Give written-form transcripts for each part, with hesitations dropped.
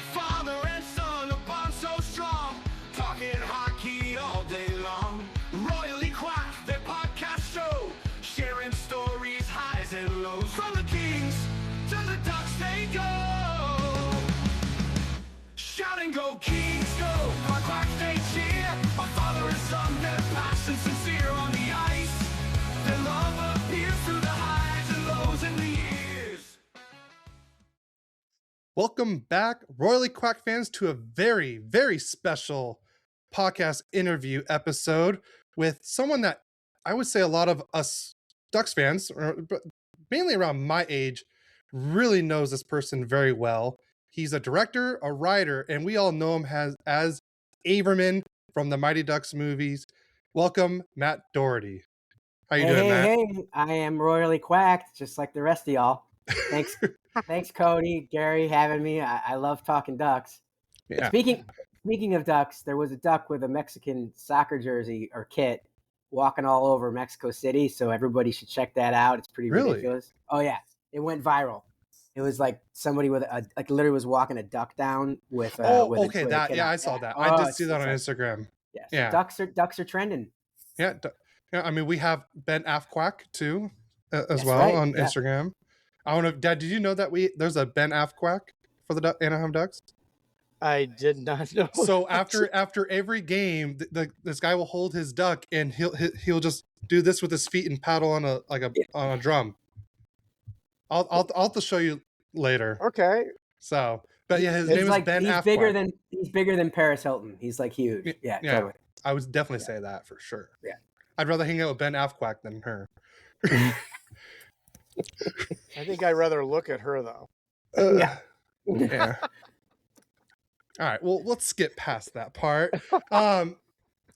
A father and son, a bond so strong, talking hockey all day long. Royally Quacked, their podcast show, sharing stories, highs and lows. From the Kings to the Ducks they go. Shout and go, Kings, go! Quack, quack, they cheer. A father and son, their passion sincere on the ice. Their love appears through the highs and lows in the years. Welcome back, Royally Quacked fans, to a very, very special podcast interview episode with someone that I would say a lot of us Ducks fans, but mainly around my age, really knows this person very well. He's a director, a writer, and we all know him as Averman from the Mighty Ducks movies. Welcome, Matt Dougherty. How you doing, Matt? Hey, I am Royally Quacked, just like the rest of y'all. Thanks, thanks, Cody, Gary, having me. I love talking ducks. Yeah. Speaking of ducks, there was a duck with a Mexican soccer jersey or kit walking all over Mexico City, so everybody should check that out. It's pretty ridiculous. Oh yeah, it went viral. It was like somebody with literally was walking a duck down with. I saw that. I did see that on Instagram. Yes, yeah, ducks are trending. Yeah, I mean, we have Ben Affquack too, as well right. on Instagram. I don't know, Dad. Did you know that there's a Ben Affquack for the Anaheim Ducks? I did not know. So after every game, this guy will hold his duck and he'll just do this with his feet and paddle on a drum. I'll have to show you later. Okay. So, but yeah, his name is Ben Affquack. He's bigger than Paris Hilton. He's like huge. Yeah. Totally. I would definitely say that for sure. Yeah. I'd rather hang out with Ben Affquack than her. I think I'd rather look at her though. Yeah. All right. Well, let's skip past that part.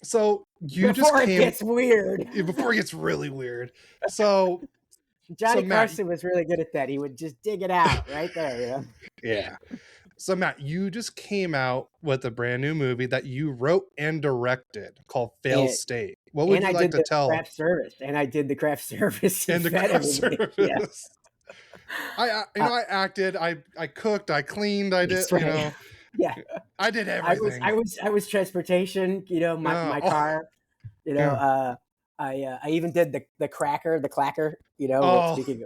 So before it gets weird. Before it gets really weird. So Johnny Carson was really good at that. He would just dig it out right there, you know? Yeah. So Matt, you just came out with a brand new movie that you wrote and directed called Failed State. What would you like to tell? I did the craft service. And the craft service. Yeah. I acted, I cooked, I cleaned, I did, Yeah. I did everything. I was transportation, my car, I even did the clacker, speaking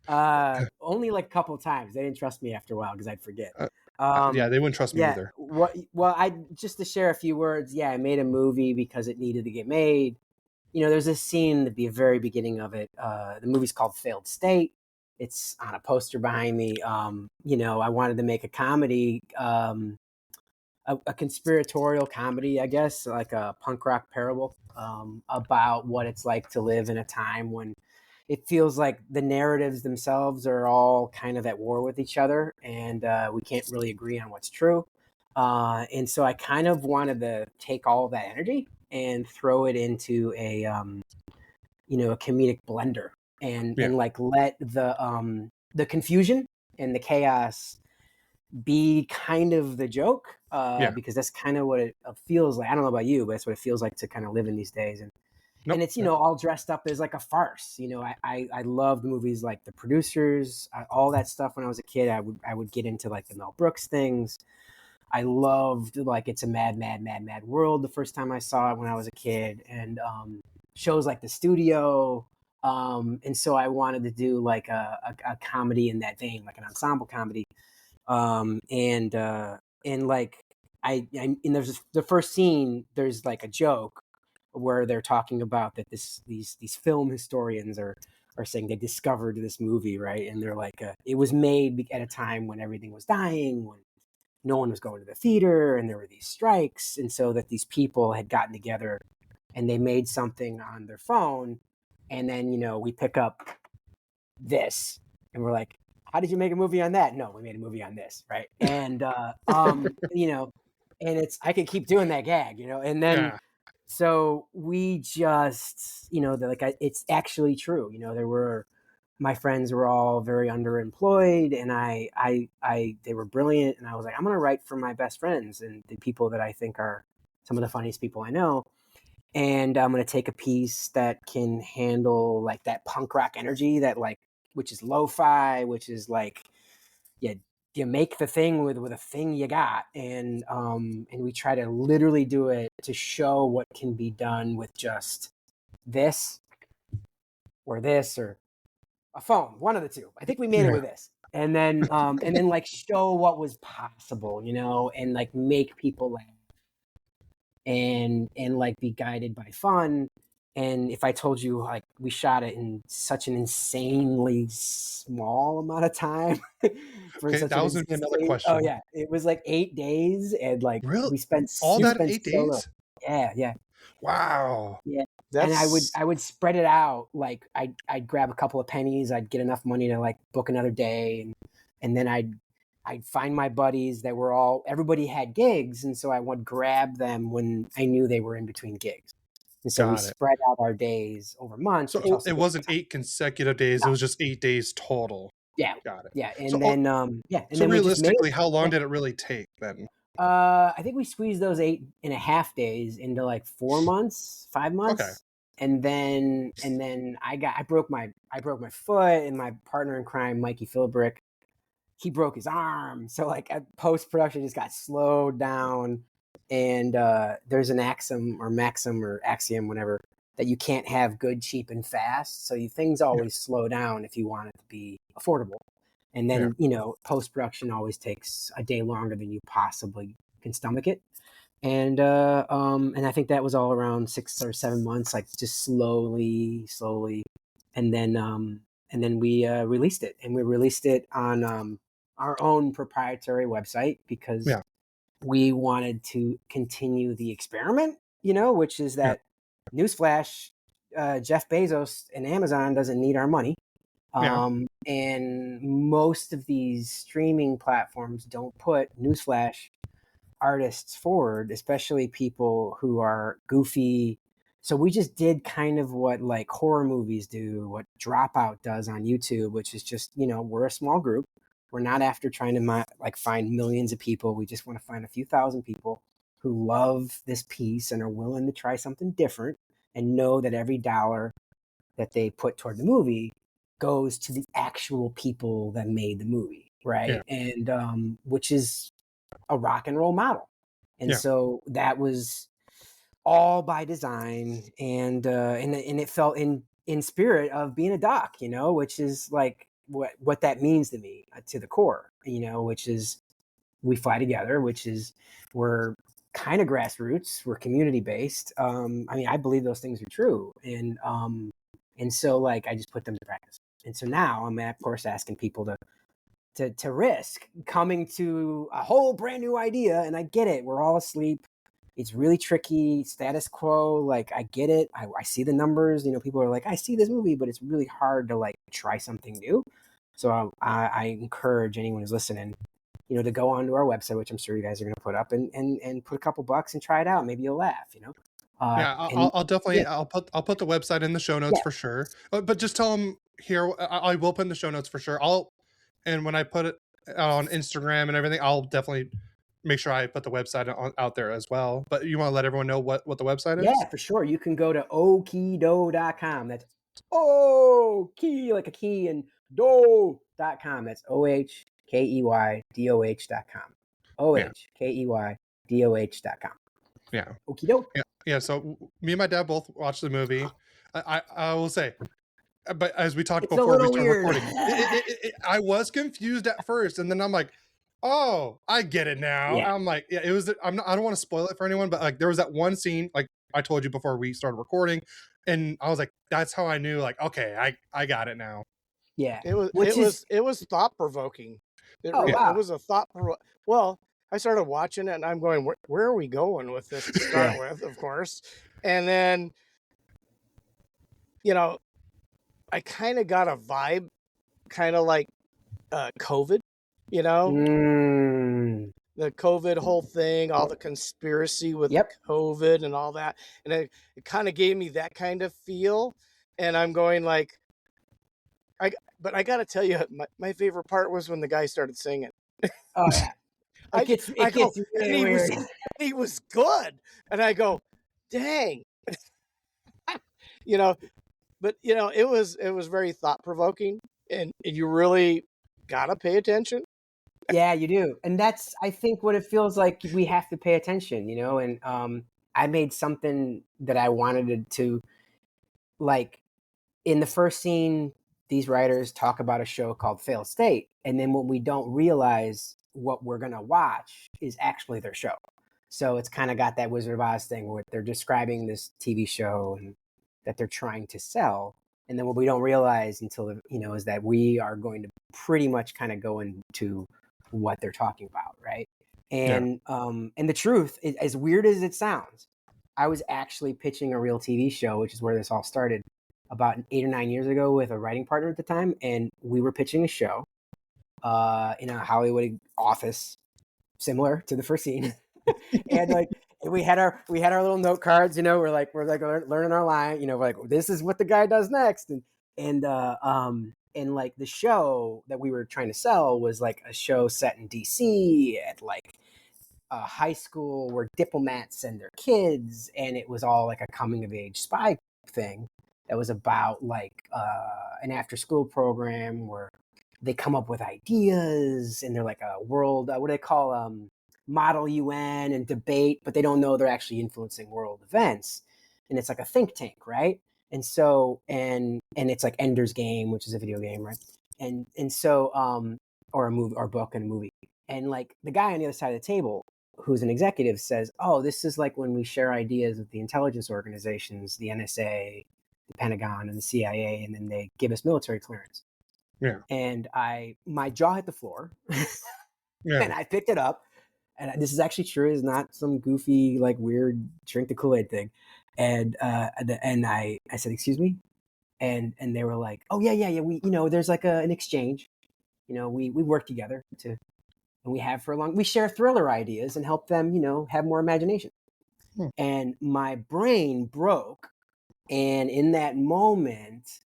of, only like a couple of times. They didn't trust me after a while because I'd forget. They wouldn't trust me either. Well, just to share a few words. Yeah, I made a movie because it needed to get made. There's this scene at the very beginning of it. The movie's called Failed State. It's on a poster behind me. I wanted to make a comedy, a conspiratorial comedy, I guess, like a punk rock parable about what it's like to live in a time when it feels like the narratives themselves are all kind of at war with each other, and we can't really agree on what's true. And so I kind of wanted to take all of that energy and throw it into a comedic blender. And like let the confusion and the chaos be kind of the joke, because that's kind of what it feels like. I don't know about you, but that's what it feels like to kind of live in these days. And it's all dressed up as like a farce. I loved movies like The Producers, all that stuff when I was a kid. I would get into like the Mel Brooks things. I loved like It's a Mad, Mad, Mad, Mad World the first time I saw it when I was a kid, and shows like The Studio. And so I wanted to do like a comedy in that vein, like an ensemble comedy. And like there's the first scene, there's like a joke where they're talking about that these film historians are saying they discovered this movie, right? And they're like, it was made at a time when everything was dying, when no one was going to the theater, and there were these strikes, and so that these people had gotten together and they made something on their phone. And then, we pick up this and we're like, how did you make a movie on that? No, we made a movie on this. Right. And, and I could keep doing that gag, and then, so we just, it's actually true. My friends were all very underemployed, and they were brilliant. And I was like, I'm going to write for my best friends and the people that I think are some of the funniest people I know. And I'm going to take a piece that can handle like that punk rock energy that which is lo-fi, which is like, you make the thing with a thing you got, and we try to literally do it to show what can be done with just this or a phone, one of the two. I think we made it with this. And then like show what was possible, you know, and like make people laugh and like be guided by fun. And if I told you like we shot it in such an insanely small amount of time for Okay, such that an was gonna be another insane, question. oh yeah, it was like 8 days, and like Really? we spent All we that spent 8 so little. days? Yeah. Wow. Yeah. And That's I would spread it out. Like I'd grab a couple of pennies. I'd get enough money to like book another day, and then I'd find my buddies that were everybody had gigs, and so I would grab them when I knew they were in between gigs. And so we Got it. spread out our days over months. which So also it gave wasn't time. 8 consecutive days, it No. was just 8 days total. Yeah. Got it. Yeah. So And then and so then we just made realistically, it. how long Yeah. did it really take then? I think we squeezed those 8.5 days into like 4 months, 5 months. Okay. And then I broke my foot, and my partner in crime, Mikey Philbrick, he broke his arm. So like post production just got slowed down. And there's an maxim or axiom, whatever, that you can't have good, cheap, and fast. So things always slow down if you want it to be affordable. And then, you know, post-production always takes a day longer than you possibly can stomach it. And I think that was all around 6 or 7 months, like just slowly. And then we released it, and we released it on our own proprietary website because we wanted to continue the experiment, you know, which is that newsflash, Jeff Bezos and Amazon doesn't need our money. And most of these streaming platforms don't put newsflash artists forward, especially people who are goofy. So we just did kind of what like horror movies do, what Dropout does on YouTube, which is just, you know, we're a small group. We're not after trying to like find millions of people. We just want to find a few thousand people who love this piece and are willing to try something different and know that every dollar that they put toward the movie goes to the actual people that made the movie, right? And which is a rock and roll model. And so that was all by design, and it felt in spirit of being a doc, you know, which is like what that means to me to the core, you know, which is we fly together, which is we're kind of grassroots, we're community based. I mean, I believe those things are true, and so like I just put them to practice. And so now I'm of course asking people to risk coming to a whole brand new idea. And I get it, we're all asleep, it's really tricky, status quo, like I get it, I see the numbers, you know, people are like, I see this movie, but it's really hard to like try something new. So I encourage anyone who's listening, you know, to go onto our website, which I'm sure you guys are going to put up, and put a couple bucks and try it out. Maybe you'll laugh, you know. I'll definitely I'll put the website in the show notes for sure. But just tell them here, I will put in the show notes for sure. And when I put it on Instagram and everything, I'll definitely make sure I put the website out there as well. But you want to let everyone know what the website is? Yeah, for sure. You can go to okido.com. That's key, like a key, and do.com. That's OHKEYDOH.com. OHKEYDOH.com. Yeah. Okie doke. Yeah. So me and my dad both watched the movie. I will say, but as we talked before we started recording, I was confused at first, and then I'm like, oh, I get it now. Yeah. I'm like, yeah, it was. I don't want to spoil it for anyone, but like there was that one scene, like I told you before we started recording, and I was like, that's how I knew, like, okay, I got it now. Yeah. it was thought provoking. It was a thought. Well, I started watching it, and I'm going, where are we going with this to start with, of course, and then, you know, I kind of got a vibe, kind of like COVID, you know, the COVID whole thing, all the conspiracy with COVID and all that. And it kind of gave me that kind of feel. And I'm going like, but I got to tell you, my favorite part was when the guy started singing. Oh, yeah. It gets really weird. He was good. And I go, dang, you know. But, you know, it was very thought provoking, and you really got to pay attention Yeah, you do. And that's, I think, what it feels like we have to pay attention, and I made something that I wanted to, like, in the first scene, these writers talk about a show called Failed State. And then what we don't realize what we're going to watch is actually their show. So it's kind of got that Wizard of Oz thing where they're describing this TV show and that they're trying to sell. And then what we don't realize until, is that we are going to pretty much kind of go into what they're talking about, right? And and the truth, as weird as it sounds, I was actually pitching a real TV show, which is where this all started, about 8 or 9 years ago with a writing partner at the time. And we were pitching a show in a Hollywood office, similar to the first scene. And like, we had our little note cards, we're like learning our line, we're like, this is what the guy does next. And like the show that we were trying to sell was like a show set in DC at like a high school where diplomats send their kids. And it was all like a coming of age spy thing that was about like an after school program where they come up with ideas and they're like a world, what do they call model UN and debate, but they don't know they're actually influencing world events. And it's like a think tank, right? And so, and it's like Ender's Game, which is a video game, right? And so, or a movie or book and a movie. And like the guy on the other side of the table, who's an executive, says, oh, this is like when we share ideas with the intelligence organizations, the NSA, the Pentagon, and the CIA, and then they give us military clearance. Yeah. And my jaw hit the floor, and I picked it up. And this is actually true. It's not some goofy, like weird drink the Kool-Aid thing. And I said, excuse me. And they were like, oh yeah. We, there's like an exchange, we work together and we have for a long, we share thriller ideas and help them, have more imagination. And my brain broke. And in that moment,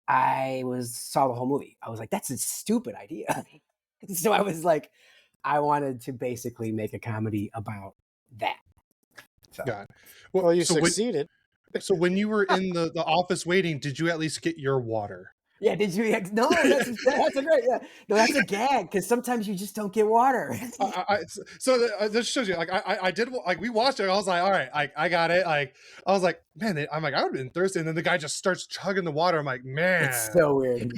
I saw the whole movie. I was like, that's a stupid idea. So I was like, I wanted to basically make a comedy about that. So. God. Well, you succeeded. So when you were in the office waiting, did you at least get your water? Yeah, did you? No, that's a great. Yeah, no, that's a gag because sometimes you just don't get water. This shows you. Like I did. Like we watched it. I was like, all right, I got it. Like I was like, man. I would have been thirsty. And then the guy just starts chugging the water. I'm like, man, it's so weird.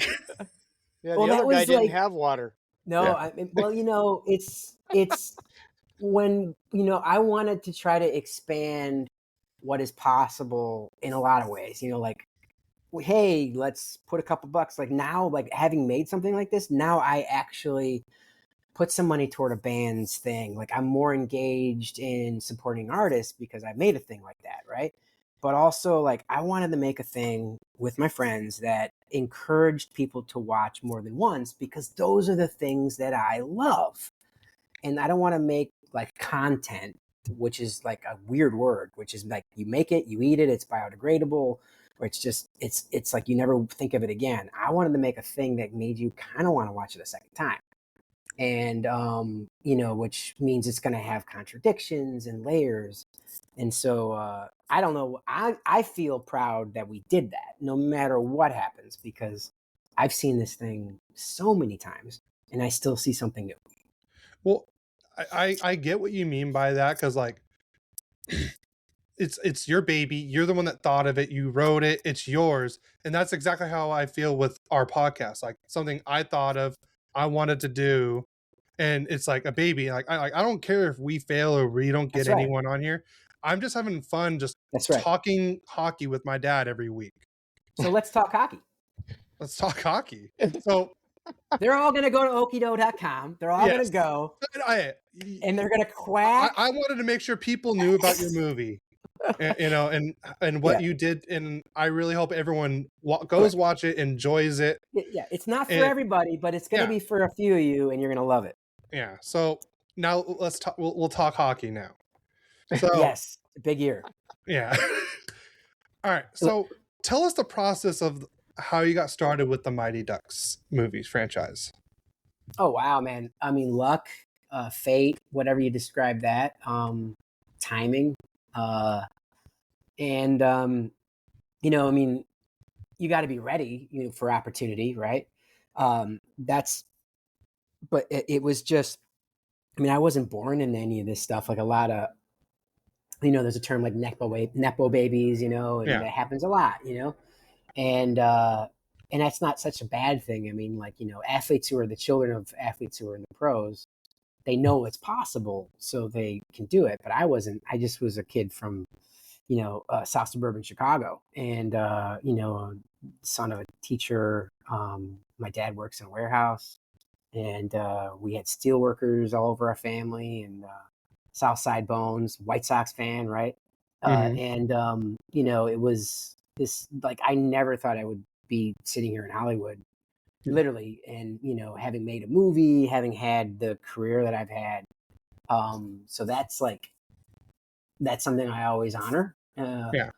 Yeah, the other guy didn't have water. No, Yeah. Well, it's when I wanted to try to expand what is possible in a lot of ways. Like, hey, let's put a couple bucks. Like now, like having made something like this, now I actually put some money toward a band's thing. Like I'm more engaged in supporting artists because I made a thing like that, right? But also like I wanted to make a thing with my friends that encouraged people to watch more than once because those are the things that I love. And I don't want to make like content, which is like a weird word, which is like you make it, you eat it, it's biodegradable, or it's just, it's like you never think of it again. I wanted to make a thing that made you kind of want to watch it a second time. And, which means it's going to have contradictions and layers. And so I don't know. I feel proud that we did that no matter what happens, because I've seen this thing so many times and I still see something new. Well, I get what you mean by that. Cause like, it's your baby. You're the one that thought of it. You wrote it. It's yours. And that's exactly how I feel with our podcast. Like something I thought of, I wanted to do. And it's like a baby. Like I don't care if we fail or we don't get anyone on here. I'm just having fun just talking hockey with my dad every week. So let's talk hockey. Let's talk hockey. So they're all going to go to okido.com. They're all going to go and they're going to quack. I wanted to make sure people knew about your movie, and what you did. And I really hope everyone goes watch it, enjoys it. Yeah. It's not for everybody, but it's going to be for a few of you and you're going to love it. Yeah. So now let's talk. We'll talk hockey now. So yes, big year. Yeah. All right. So tell us the process of how you got started with the Mighty Ducks movies franchise. Oh wow, man! I mean, luck, fate, whatever you describe that, timing, and I mean, you got to be ready, for opportunity, right? That's but it was just, I mean, I wasn't born in any of this stuff. Like a lot of, there's a term like nepo babies, and that happens a lot, and that's not such a bad thing. I mean, like, athletes who are the children of athletes who are in the pros, they know it's possible, so they can do it. But I wasn't. I just was a kid from, South suburban Chicago, and son of a teacher. My dad works in a warehouse, and we had steel workers all over our family, and South Side Bones, White Sox fan, right? And it was this, like, I never thought I would be sitting here in Hollywood, literally, and having made a movie, having had the career that I've had. So that's something I always honor. And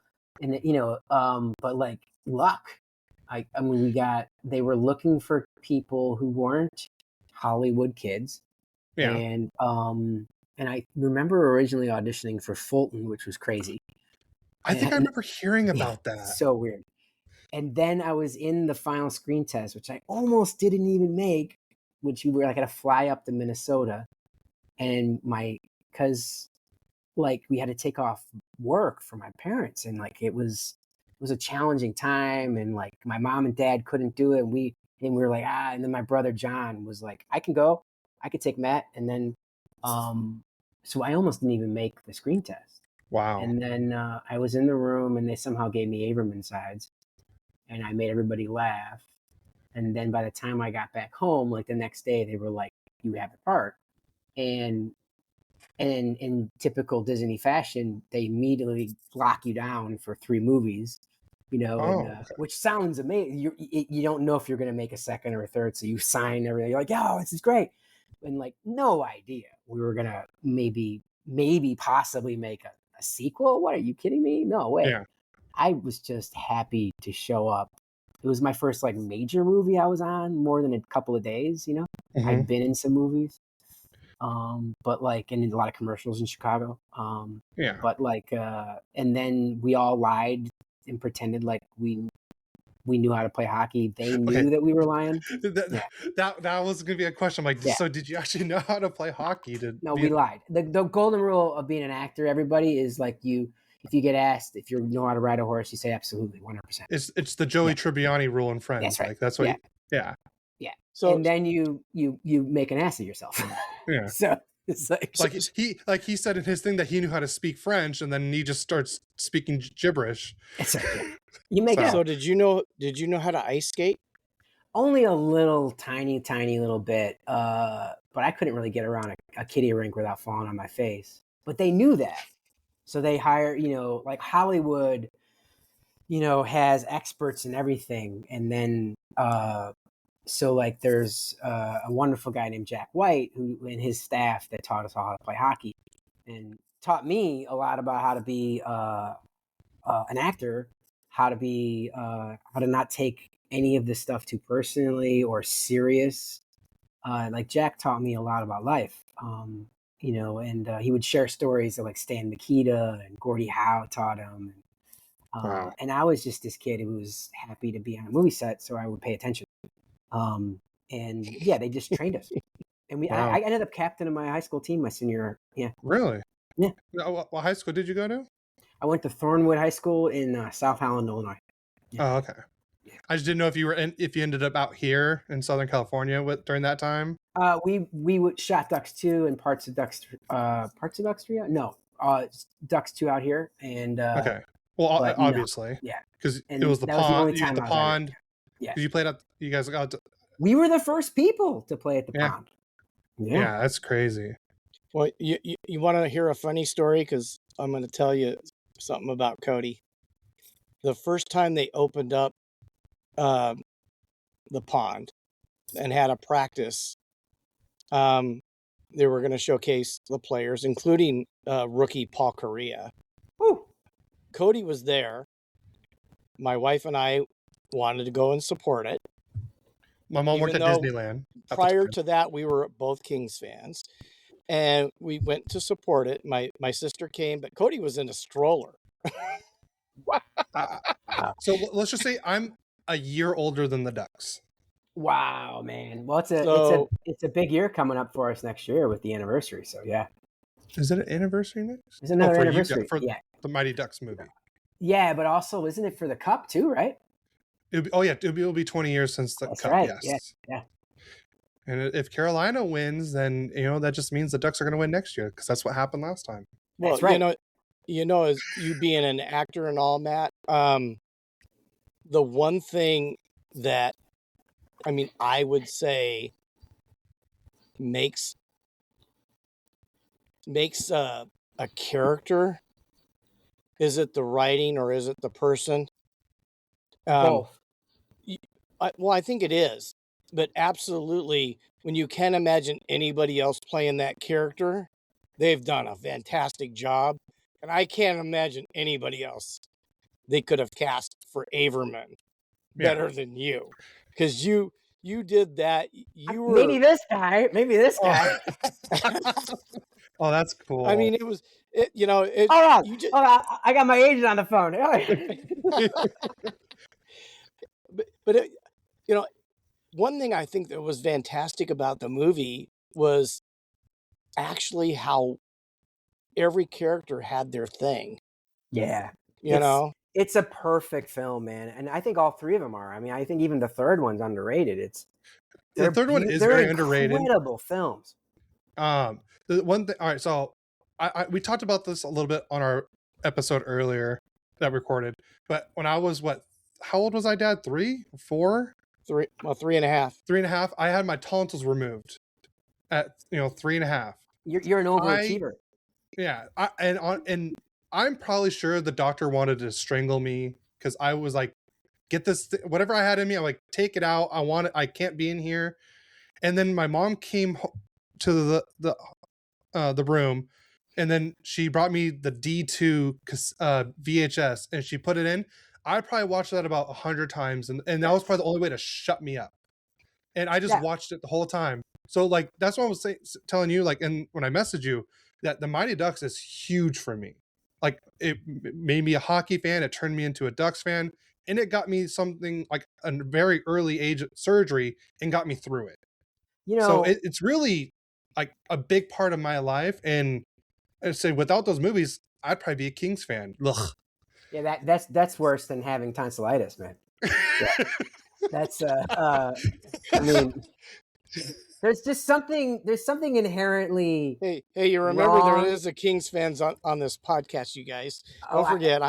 but like luck, I mean, they were looking for people who weren't Hollywood kids, and I remember originally auditioning for Fulton, which was crazy. I think I remember hearing about that. So weird. And then I was in the final screen test, which I almost didn't even make, which we were like, I had to fly up to Minnesota, and because like we had to take off work for my parents, and like it was a challenging time, and like my mom and dad couldn't do it, and we were like, and then my brother John was like, I can go, I could take Matt, and then so I almost didn't even make the screen test. Wow. And then I was in the room, and they somehow gave me Averman sides, and I made everybody laugh. And then by the time I got back home, like the next day, they were like, you have the part. And in typical Disney fashion, they immediately lock you down for 3 movies, which sounds amazing. You don't know if you're going to make a second or a third, so you sign everything. You're like, oh, this is great. And like, no idea we were going to maybe possibly make a sequel. What, are you kidding me? No way. Yeah. I was just happy to show up. It was my first like major movie I was on, more than a couple of days, Mm-hmm. I'd been in some movies. But like, and a lot of commercials in Chicago. But like, and then we all lied and pretended like we knew how to play hockey. They knew that we were lying. That was going to be a question. I'm like, so did you actually know how to play hockey? No, we lied. The golden rule of being an actor, everybody, is like if you get asked if you know how to ride a horse, you say absolutely, 100%. It's the Joey Tribbiani rule in Friends. That's right. Like that's what. Yeah. So and then you make an ass of yourself. Yeah. So it's like he said in his thing that he knew how to speak French, and then he just starts speaking gibberish. That's right. Yeah. You make it. So did you know how to ice skate? Only a little tiny little bit. But I couldn't really get around a kiddie rink without falling on my face. But they knew that. So they hire, like Hollywood, has experts in everything. And then so like there's a wonderful guy named Jack White who and his staff that taught us all how to play hockey and taught me a lot about how to be an actor, how to not take any of this stuff too personally or serious. Like Jack taught me a lot about life, and he would share stories of like Stan Mikita and Gordie Howe taught him. Wow. And I was just this kid who was happy to be on a movie set, so I would pay attention. And yeah, they just trained us. And I ended up captain of my high school team my senior year. Yeah. Really? Yeah. What high school did you go to? I went to Thornwood High School in South Holland, Illinois. Yeah. Oh, okay. Yeah. I just didn't know if you ended up out here in Southern California during that time. We shot Ducks 2 and parts of Ducks 3. No, Ducks 2 out here. And okay. Well, obviously. Yeah. Because it was the pond. You got the pond. Yeah. You played at. You guys got. We were the first people to play at the pond. Yeah, that's crazy. Well, you want to hear a funny story? Because I'm going to tell you something about Cody. The first time they opened up the pond and had a practice, they were going to showcase the players, including rookie Paul Correa. Woo. Cody was there. My wife and I wanted to go and support it. My mom worked at Disneyland. Prior to that, we were both Kings fans, and we went to support it. My sister came, but Cody was in a stroller. So let's just say I'm a year older than the Ducks. Wow, man. Well, So it's a big year coming up for us next year with the anniversary. So yeah, Is it an anniversary next? there's another for anniversary. for Yeah, the Mighty Ducks movie. yeah, but also isn't it for the cup too? Right? It'll be 20 years since the That's cup. right. Yes. Yeah. And if Carolina wins, then that just means the Ducks are going to win next year because that's what happened last time. well, That's right. as you being an actor and all, Matt, the one thing that I would say makes a character, is it the writing or is it the person? Both. I think it is, but absolutely, when you can't imagine anybody else playing that character, they've done a fantastic job, and I can't imagine anybody else they could have cast for Averman better than you, because you did that. You were Maybe this guy. Maybe this guy. Oh, that's cool. I mean, it was it. Hold on. You just, Hold on. I got my agent on the phone. but it, one thing I think that was fantastic about the movie was actually how every character had their thing. Yeah. It's a perfect film, man. And I think all three of them are. I mean, I think even the third one's underrated. The third one is very underrated. Incredible films. The one thing, all right, so we talked about this a little bit on our episode earlier that recorded, but when I was how old was I, Dad? 3, 4? 3, 3.5. 3.5. I had my tonsils removed at 3.5. You're an overachiever. Yeah, and I'm probably sure the doctor wanted to strangle me because I was like, get this whatever I had in me. I'm like, take it out. I can't be in here. And then my mom came to the room, and then she brought me the D2 VHS, and she put it in. I probably watched that about 100 times, and that was probably the only way to shut me up. And I just watched it the whole time. So like that's what I was telling you. Like, and when I messaged you, that the Mighty Ducks is huge for me. Like it made me a hockey fan. It turned me into a Ducks fan, and it got me something like a very early age surgery and got me through it. So it's really like a big part of my life. And I'd say without those movies, I'd probably be a Kings fan. Ugh. Yeah, that's worse than having tonsillitis, man. Yeah. That's I mean, there's something inherently. Hey, you remember there is a Kings fans on this podcast, you guys. Don't forget.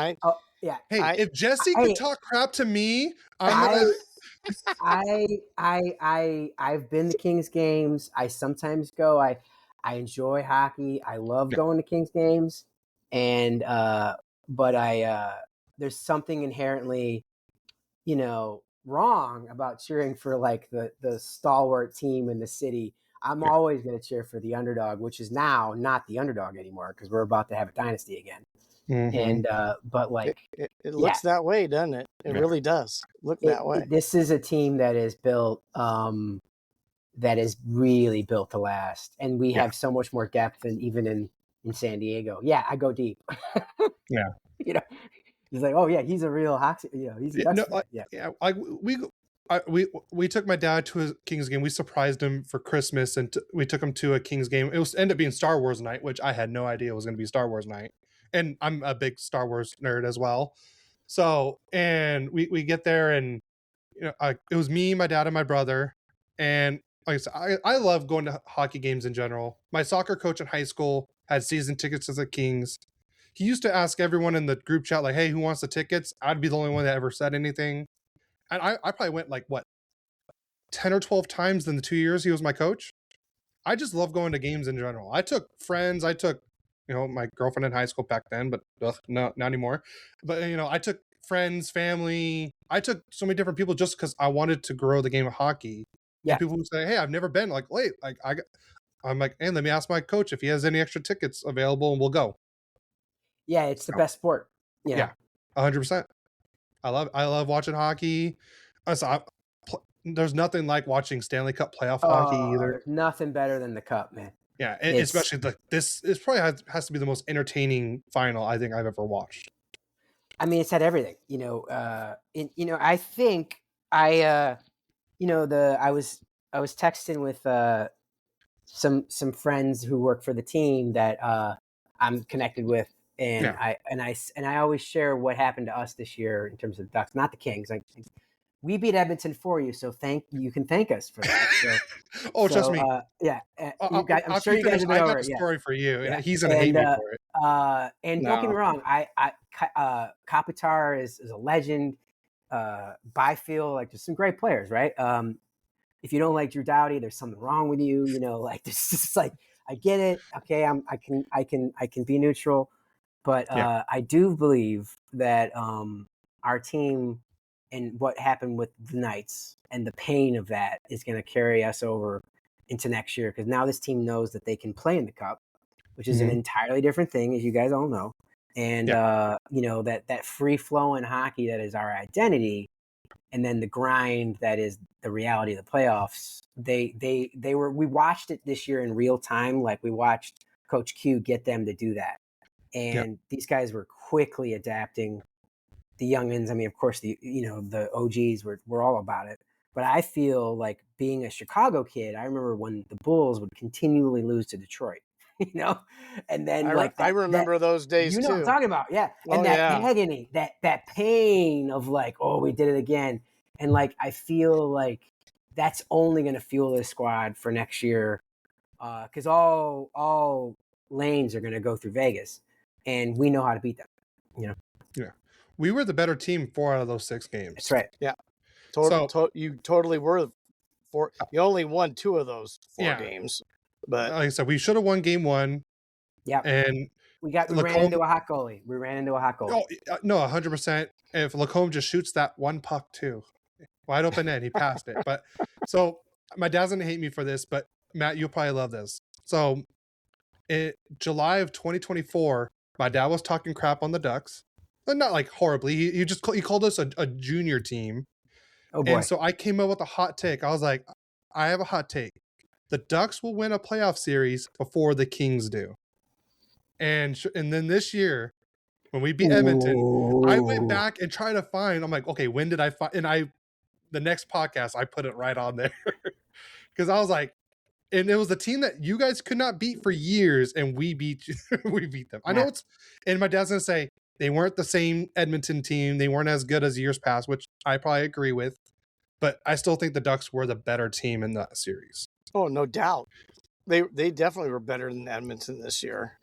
Yeah. Hey, if Jesse could talk crap to me, I've been to Kings games. I sometimes go. I enjoy hockey. I love going to Kings games, and but there's something inherently, wrong about cheering for like the stalwart team in the city. I'm always going to cheer for the underdog, which is now not the underdog anymore because we're about to have a dynasty again. Mm-hmm. And but like it looks that way, doesn't it? It really does look that way. This is a team that is built that is really built to last, and we have so much more depth than even in San Diego. Yeah, I go deep. Yeah. He's like, oh yeah, he's a real hockey. He's we took my dad to a Kings game. We surprised him for Christmas, and we took him to a Kings game. It ended up being Star Wars night, which I had no idea was going to be Star Wars night. And I'm a big Star Wars nerd as well. So, and we get there, and it was me, my dad, and my brother. And like I said, I love going to hockey games in general. My soccer coach in high school had season tickets to the Kings. He used to ask everyone in the group chat, like, hey, who wants the tickets? I'd be the only one that ever said anything. And I probably went like, 10 or 12 times in the 2 years he was my coach. I just love going to games in general. I took friends. I took, my girlfriend in high school back then, but no, not anymore. But, I took friends, family. I took so many different people just because I wanted to grow the game of hockey. Yeah. And people would say, hey, I've never been. Like, wait, I'm like, hey, let me ask my coach if he has any extra tickets available, and we'll go. Yeah, it's the best sport. Yeah, 100%. I love watching hockey. There's nothing like watching Stanley Cup playoff hockey either. There's nothing better than the Cup, man. Yeah, and especially this is probably has to be the most entertaining final I think I've ever watched. I mean, it's had everything. I think I was texting with some friends who work for the team that I'm connected with, and I always share what happened to us this year in terms of Ducks, not the Kings. Like, we beat Edmonton for you, so you can thank us for that. So, trust me. you guys, I'm sure you guys have been I over got a it. story for you, and Yeah. he's gonna hate me for it. And don't get me wrong, Kopitar is a legend. Byfield, like, there's some great players, right? If you don't like Drew Doughty, there's something wrong with you. Like, this is like, I get it. Okay, I can be neutral, but I do believe that our team and what happened with the Knights and the pain of that is going to carry us over into next year, because now this team knows that they can play in the Cup, which is an entirely different thing, as you guys all know. And that free flowing hockey that is our identity, and then the grind that is the reality of the playoffs. We watched it this year in real time. Like, we watched Coach Q get them to do that. And these guys were quickly adapting. The youngins, I mean, of course, the OGs were all about it. But I feel like, being a Chicago kid, I remember when the Bulls would continually lose to Detroit, and then I remember those days too. What I'm talking about, yeah. And agony, that pain of like, oh, we did it again. And like, I feel like that's only going to fuel this squad for next year, because all lanes are going to go through Vegas, and we know how to beat them. Yeah, we were the better team 4 out of those 6 games. That's right. Yeah, you totally were. You only won 2 of those 4 games, but like I said, we should have won game 1. Yeah, and we ran into a hot goalie. Oh, no, 100%. If Lacombe just shoots that one puck too, wide open end, he passed it. But so my dad's gonna hate me for this, but Matt, you'll probably love this. So in July of 2024, my dad was talking crap on the Ducks, but not like horribly. He called us a junior team. Oh boy! And so I came up with a hot take. I was like, I have a hot take. The Ducks will win a playoff series before the Kings do. And then this year, when we beat Edmonton, I went back and tried to find. I'm like, okay, when did I find? And the next podcast, I put it right on there, because I was like, and it was a team that you guys could not beat for years, and we beat them. I know and my dad's gonna say they weren't the same Edmonton team. They weren't as good as years past, which I probably agree with. But I still think the Ducks were the better team in that series. Oh, no doubt. They definitely were better than Edmonton this year.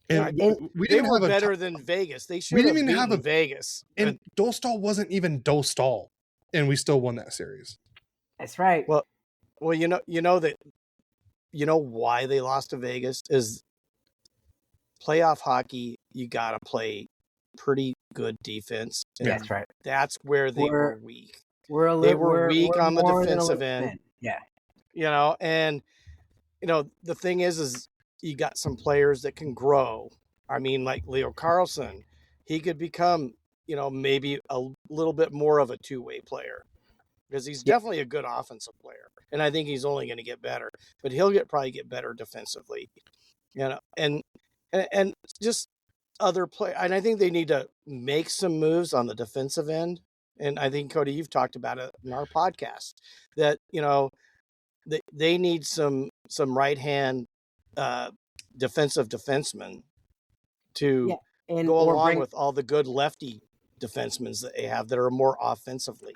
And they were better than Vegas. They should have beaten Vegas. And Dostal wasn't even Dostal, and we still won that series. That's right. Well, you know why they lost to Vegas is playoff hockey. You got to play pretty good defense. That's right. That's where they were weak. They were weak on the defensive end. Yeah. And the thing is you got some players that can grow. I mean, like Leo Carlson, he could become, maybe a little bit more of a two-way player, because he's definitely a good offensive player. And I think he's only going to get better, but he'll probably get better defensively, and just other play. And I think they need to make some moves on the defensive end. And I think, Cody, you've talked about it in our podcast that, they need some right-hand defensive defensemen to go along with all the good lefty defensemen that they have that are more offensively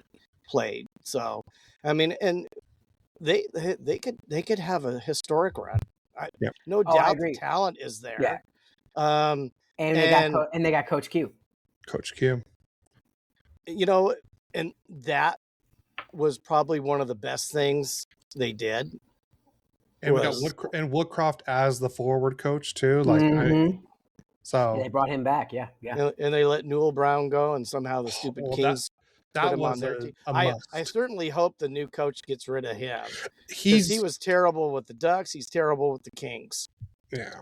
played. So, I mean, and they could have a historic run. No doubt the talent is there. Yeah. And they got Coach Q. Coach Q. And that was probably one of the best things they did. And we got Woodcroft as the forward coach too. Like, they brought him back. Yeah. And they let Newell Brown go, and somehow the stupid Kings put him on their team. I certainly hope the new coach gets rid of him. He was terrible with the Ducks. He's terrible with the Kings. Yeah.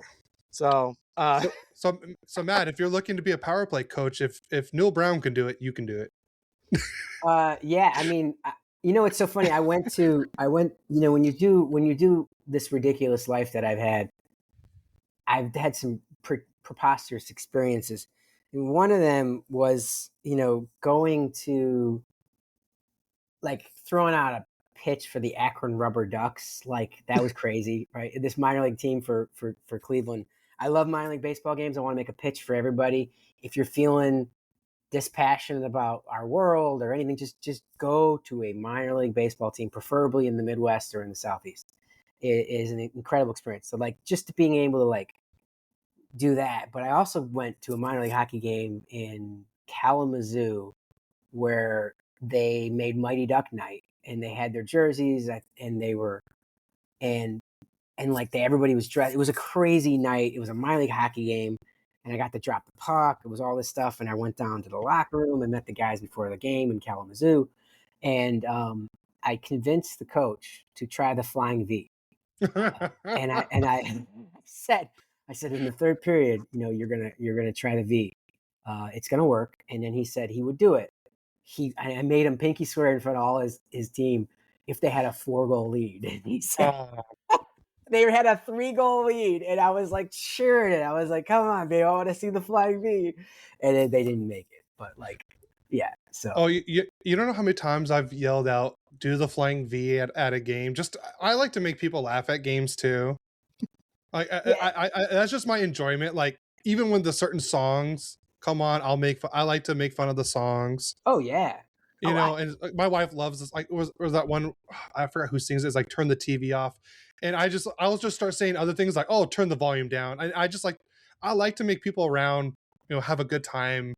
So Matt, if you're looking to be a power play coach, if Newell Brown can do it, you can do it. Yeah. I mean, it's so funny. I went, when you do this ridiculous life that I've had some preposterous experiences. And one of them was, going to, like, throwing out pitch for the Akron Rubber Ducks. Like that was crazy, right? This minor league team for Cleveland. I love minor league baseball games. I want to make a pitch for everybody. If you're feeling dispassionate about our world or anything, just go to a minor league baseball team, preferably in the Midwest or in the Southeast. It is an incredible experience. So like just being able to like do that. But I also went to a minor league hockey game in Kalamazoo where they made Mighty Duck Night, and they had their jerseys, and they were, and like everybody was dressed. It was a crazy night. It was a minor league hockey game, and I got to drop the puck. It was all this stuff, and I went down to the locker room and met the guys before the game in Kalamazoo, and I convinced the coach to try the flying V, and I said in the third period, you're gonna try the V, it's gonna work, and then he said he would do it. I made him pinky swear in front of all his team if they had a 4-goal lead. And he said they had a 3-goal lead. And I was like cheering it. I was like, come on, baby, I want to see the flying V. And then they didn't make it. But like, yeah. So you don't know how many times I've yelled out, do the flying V at a game. Just I like to make people laugh at games too. Like I that's just my enjoyment. Like even when the certain songs come on, I like to make fun of the songs. Oh yeah. And my wife loves this. Like was that one, I forgot who sings it. It's like turn the TV off. And I'll just start saying other things like, oh, turn the volume down. I like to make people around, have a good time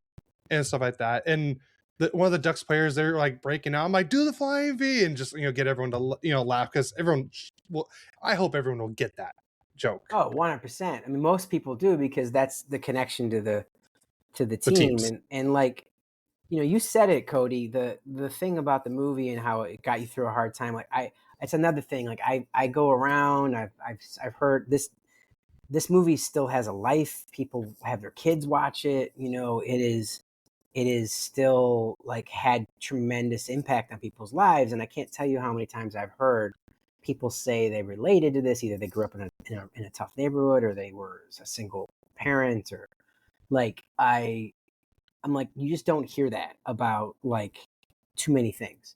and stuff like that. And one of the Ducks players, they're like breaking out. I'm like, do the flying V, and just, get everyone to, laugh, because I hope everyone will get that joke. Oh, 100%. I mean, most people do, because that's the connection to the team. And like, you said it, Cody, the thing about the movie and how it got you through a hard time. Like it's another thing. Like I go around, I've heard this movie still has a life. People have their kids watch it. It is still like had tremendous impact on people's lives. And I can't tell you how many times I've heard people say they related to this. Either they grew up in a tough neighborhood, or they were a single parent, or like I'm like, you just don't hear that about like too many things.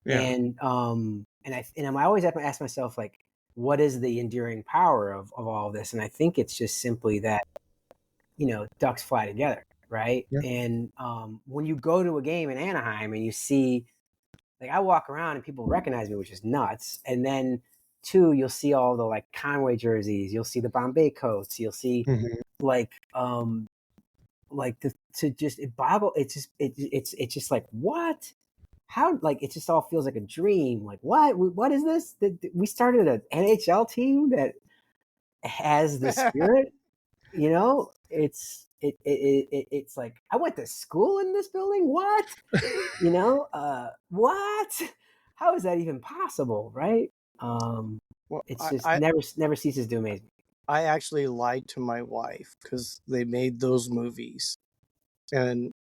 Yeah. And I always ask myself, like, what is the enduring power of all of this? And I think it's just simply that, ducks fly together, right? Yeah. And when you go to a game in Anaheim and you see, like, I walk around and people recognize me, which is nuts. And then two, you'll see all the like Conway jerseys, you'll see the Bombay coats, you'll see it's just like, what, how, like, it just all feels like a dream. Like, what is this? We started an NHL team that has the spirit. It's like, I went to school in this building. What? What? How is that even possible? Right? It's just never ceases to amaze me. I actually lied to my wife because they made those movies, and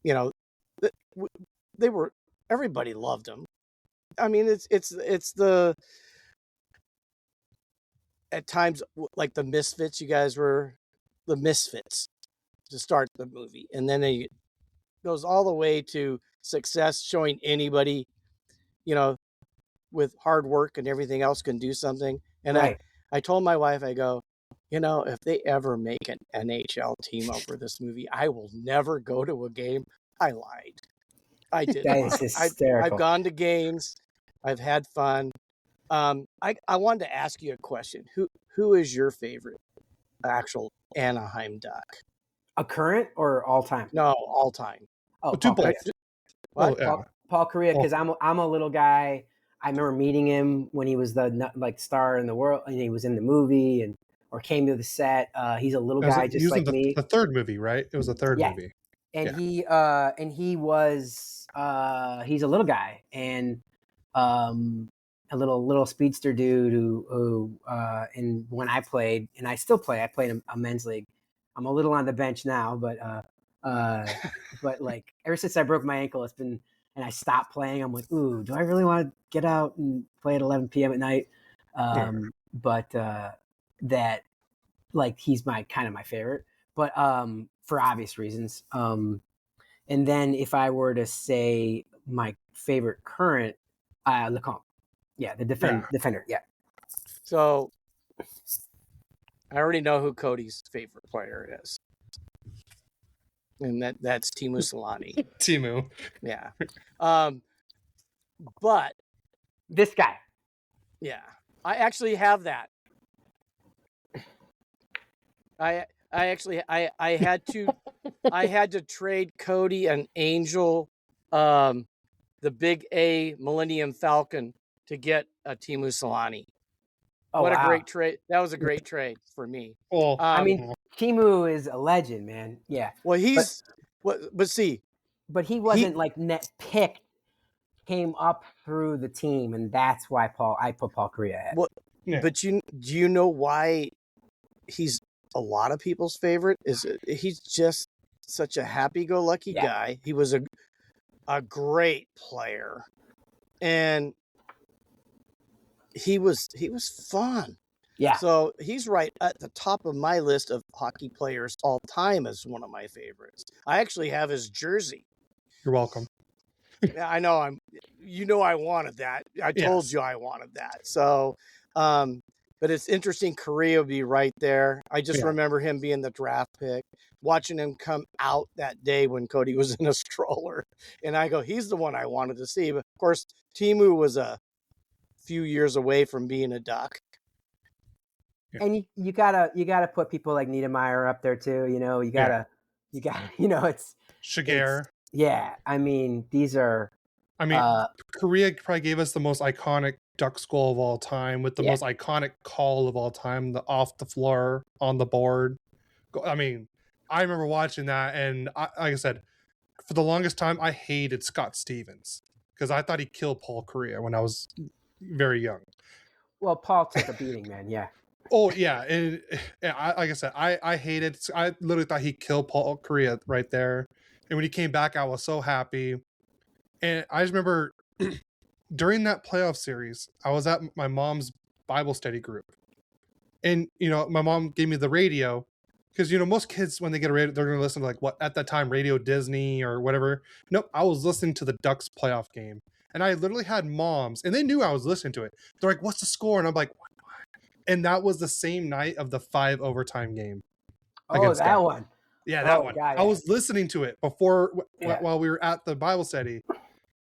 they were, everybody loved them. I mean, it's the, at times, like the Misfits. You guys were the Misfits to start the movie, and then it goes all the way to success, showing anybody, with hard work and everything else, can do something. And right. I told my wife, I go, if they ever make an NHL team over this movie, I will never go to a game. I lied. I did. That is hysterical. I've gone to games. I've had fun. I wanted to ask you a question. Who is your favorite actual Anaheim Duck? A current or all time? No, all time. Oh, do both. What? Paul Correa, because I'm a little guy. I remember meeting him when he was the like star in the world, and he was in the movie or came to the set. He's a little guy just like me. The third movie, right? It was the third movie. And he was he's a little guy, and a little speedster dude who and when I played, and I still play, I played a men's league. I'm a little on the bench now, but like ever since I broke my ankle, it's been, and I stopped playing, I'm like, ooh, do I really want to get out and play at 11 p.m. at night? But that, like, he's my favorite, but for obvious reasons. And then if I were to say my favorite current, Lecomte. Yeah, the defender. Yeah. So I already know who Cody's favorite player is. And that's Teemu Selanne. Teemu. Yeah. But this guy. Yeah. I actually have that. I had to trade Cody and Angel, the big A Millennium Falcon, to get a Teemu Selanne. Oh, what wow. a great trade. That was a great trade for me. Well, I mean, Teemu is a legend, man. Yeah. Well, but see. But he wasn't like net picked, came up through the team, and that's why I put Paul Kariya ahead. Well, but do you know why he's a lot of people's favorite? He's just such a happy-go-lucky guy. He was a great player, and he was fun. Yeah. So he's right at the top of my list of hockey players all time as one of my favorites. I actually have his jersey. You're welcome. I know I wanted that. I told you I wanted that. So, but it's interesting. Kariya would be right there. I just remember him being the draft pick, watching him come out that day when Cody was in a stroller. And I go, he's the one I wanted to see. But of course, Teemu was a few years away from being a Duck. And you gotta put people like Niedermeyer up there too. You gotta, it's Shiger. Yeah, I mean, these are. I mean, Kariya probably gave us the most iconic Ducks goal of all time, with the most iconic call of all time, the off the floor on the board. I mean, I remember watching that, and like I said, for the longest time, I hated Scott Stevens because I thought he killed Paul Kariya when I was very young. Well, Paul took a beating, man. Yeah. Oh yeah, and like I said, I hated. I literally thought he killed Paul Kariya right there. And when he came back, I was so happy. And I just remember during that playoff series, I was at my mom's Bible study group. And, my mom gave me the radio because, most kids, when they get a radio, they're going to listen to what at that time, Radio Disney or whatever. Nope. I was listening to the Ducks playoff game. And I literally had moms and they knew I was listening to it. They're like, what's the score? And I'm like, what? And that was the same night of the 5 overtime game. Oh, that one. Yeah, that one. I was listening to it before while we were at the Bible study.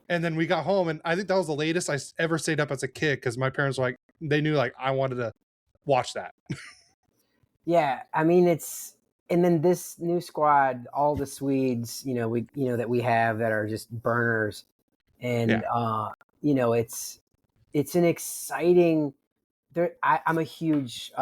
And then we got home, and I think that was the latest I ever stayed up as a kid because my parents were they knew I wanted to watch that. Yeah, I mean and then this new squad, all the Swedes, that we have that are just burners, and it's an exciting. I'm a huge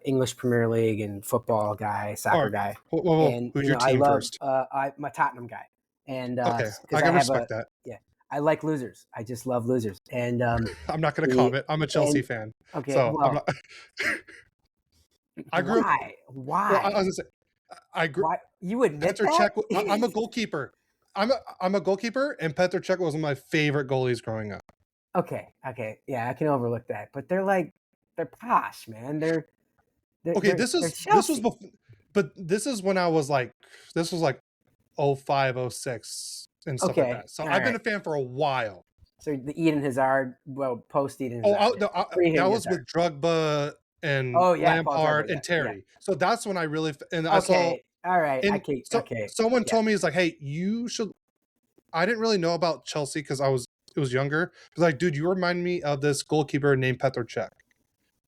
English Premier League and football guy, soccer guy. And who's your team first? I'm a Tottenham guy, and okay, I can respect that. Yeah, I like losers. I just love losers, and I'm not going to comment. I'm a Chelsea fan. Okay, so well, I'm not. I grew. Why? Well, I was going to say, I grew. Why? You admit Petr that? Cech, I'm a goalkeeper. I'm a goalkeeper, and Petr Cech was one of my favorite goalies growing up. Okay, yeah, I can overlook that, but they're posh, man. They're okay. This was before, but this is when I was this was 05, 06 and stuff like that. So I've been a fan for a while. So the Eden Hazard, post Eden Hazard. That was with Drogba and Lampard and Terry. Yeah. So that's when I really I saw. All right. Someone told me hey, you should. I didn't really know about Chelsea because it was younger. It was dude, you remind me of this goalkeeper named Petr Cech.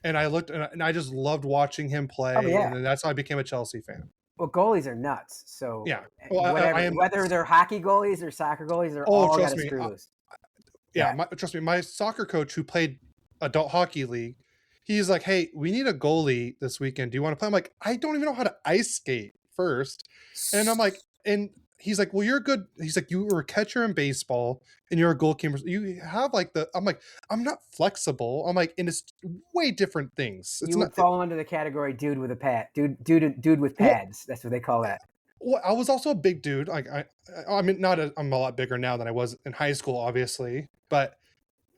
And I looked and I just loved watching him play. Oh, yeah. And then that's how I became a Chelsea fan. Well, goalies are nuts. So yeah, whether they're hockey goalies or soccer goalies, they're all got to screw loose. Trust me. My soccer coach who played adult hockey league, he's like, hey, we need a goalie this weekend. Do you want to play? I'm like, I don't even know how to ice skate first. And I'm like, and he's like, well, you're good. He's like, you were a catcher in baseball and you're a goalkeeper. You have I'm like, I'm not flexible. I'm like, and it's way different things. You would fall under the category dude with a pad, dude with pads. That's what they call that. Well, I was also a big dude. I mean, I'm a lot bigger now than I was in high school, obviously, but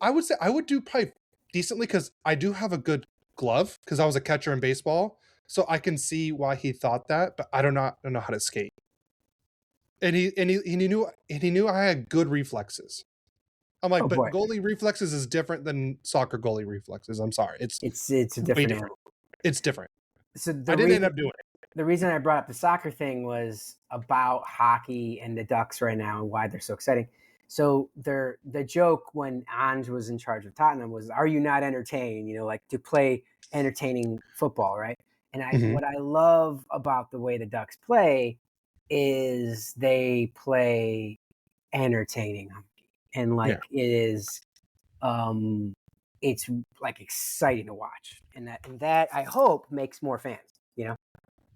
I would say I would do probably decently because I do have a good glove because I was a catcher in baseball. So I can see why he thought that, but I don't know how to skate. And he knew I had good reflexes. I'm like, Oh, but boy. goalie reflexes is different than soccer goalie reflexes. I'm sorry. It's a different way animal. different. It's different. So I didn't end up doing it. The reason I brought up the soccer thing was about hockey and the Ducks right now and why they're so exciting. So the joke when Ange was in charge of Tottenham was, are you not entertained? You know, like to play entertaining football, right? And what I love about the way the Ducks play is they play entertaining hockey. And like it is it's like exciting to watch. And that I hope makes more fans, you know?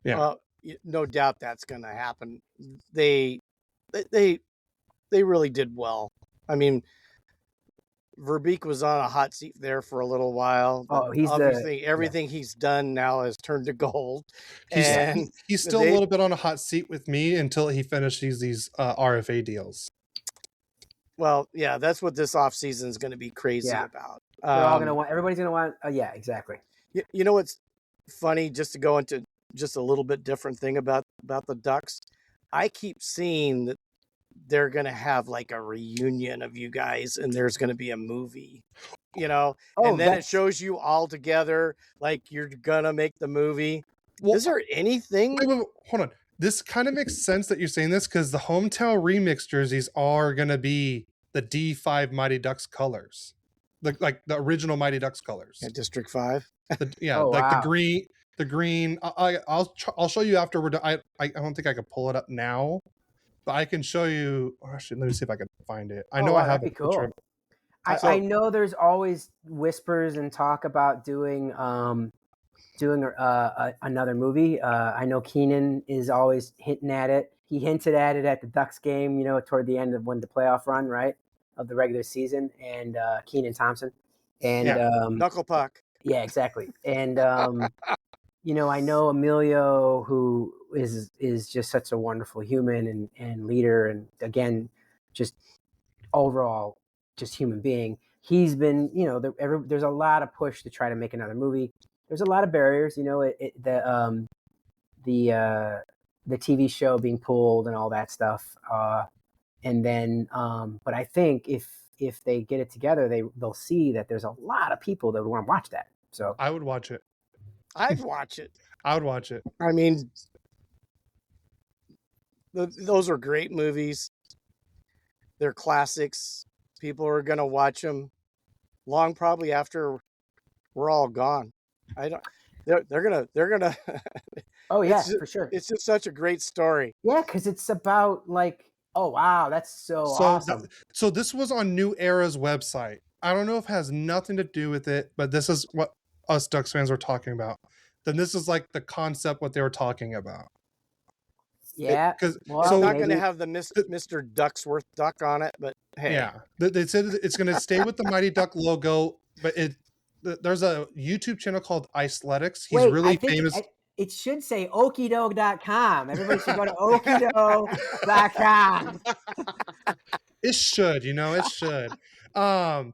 Yeah. Well, no doubt that's going to happen. They really did well. I mean, Verbeek was on a hot seat there for a little while. Oh, everything he's done now has turned to gold. He's still a little bit on a hot seat with me until he finishes these RFA deals. Well, yeah, that's what this offseason is going to be crazy about. They're all going to want, everybody's going to want, yeah, exactly. You know what's funny, just to go into just a little bit different thing about the Ducks? I keep seeing that they're going to have like a reunion of you guys and there's going to be a movie, you know, and then it shows you all together like you're going to make the movie. Well, is there anything? Wait, hold on. This kind of makes sense that you're saying this because the Hometown Remix jerseys are going to be the D5 Mighty Ducks colors. Like the original Mighty Ducks colors. Yeah, District 5? The green. I'll show you after we're done. I don't think I can pull it up now, but I can show you. Actually, let me see if I can find it. I know I have a picture of it. I know there's always whispers and talk about doing another movie. I know Keenan is always hinting at it. He hinted at it at the Ducks game, you know, toward the end of when the playoff run, right, of the regular season, and Keenan Thompson. And Knuckle Puck. Yeah, exactly. And you know, I know Emilio, who is just such a wonderful human and leader, and again, just overall, just human being. He's been, you know, there's a lot of push to try to make another movie. There's a lot of barriers, you know, the TV show being pulled and all that stuff. And then, but I think if they get it together, they'll see that there's a lot of people that would want to watch that. So I would watch it. I'd watch it. I would watch it. I mean, those are great movies. They're classics. People are going to watch them long probably after we're all gone. They're gonna. Oh yeah, for sure. It's just such a great story. Yeah, because it's about like, oh wow, that's so awesome. So this was on New Era's website. I don't know if it has nothing to do with it, but this is what us Ducks fans were talking about. Then this is like the concept what they were talking about. Yeah, because it's not going to have the Mr. Ducksworth duck on it, but hey, yeah, they said it's going to stay with the Mighty Duck logo, but there's a YouTube channel called Iceletics. He's really famous. It should say okidog.com. Everybody should go to okidog.com. It should, you know, it should.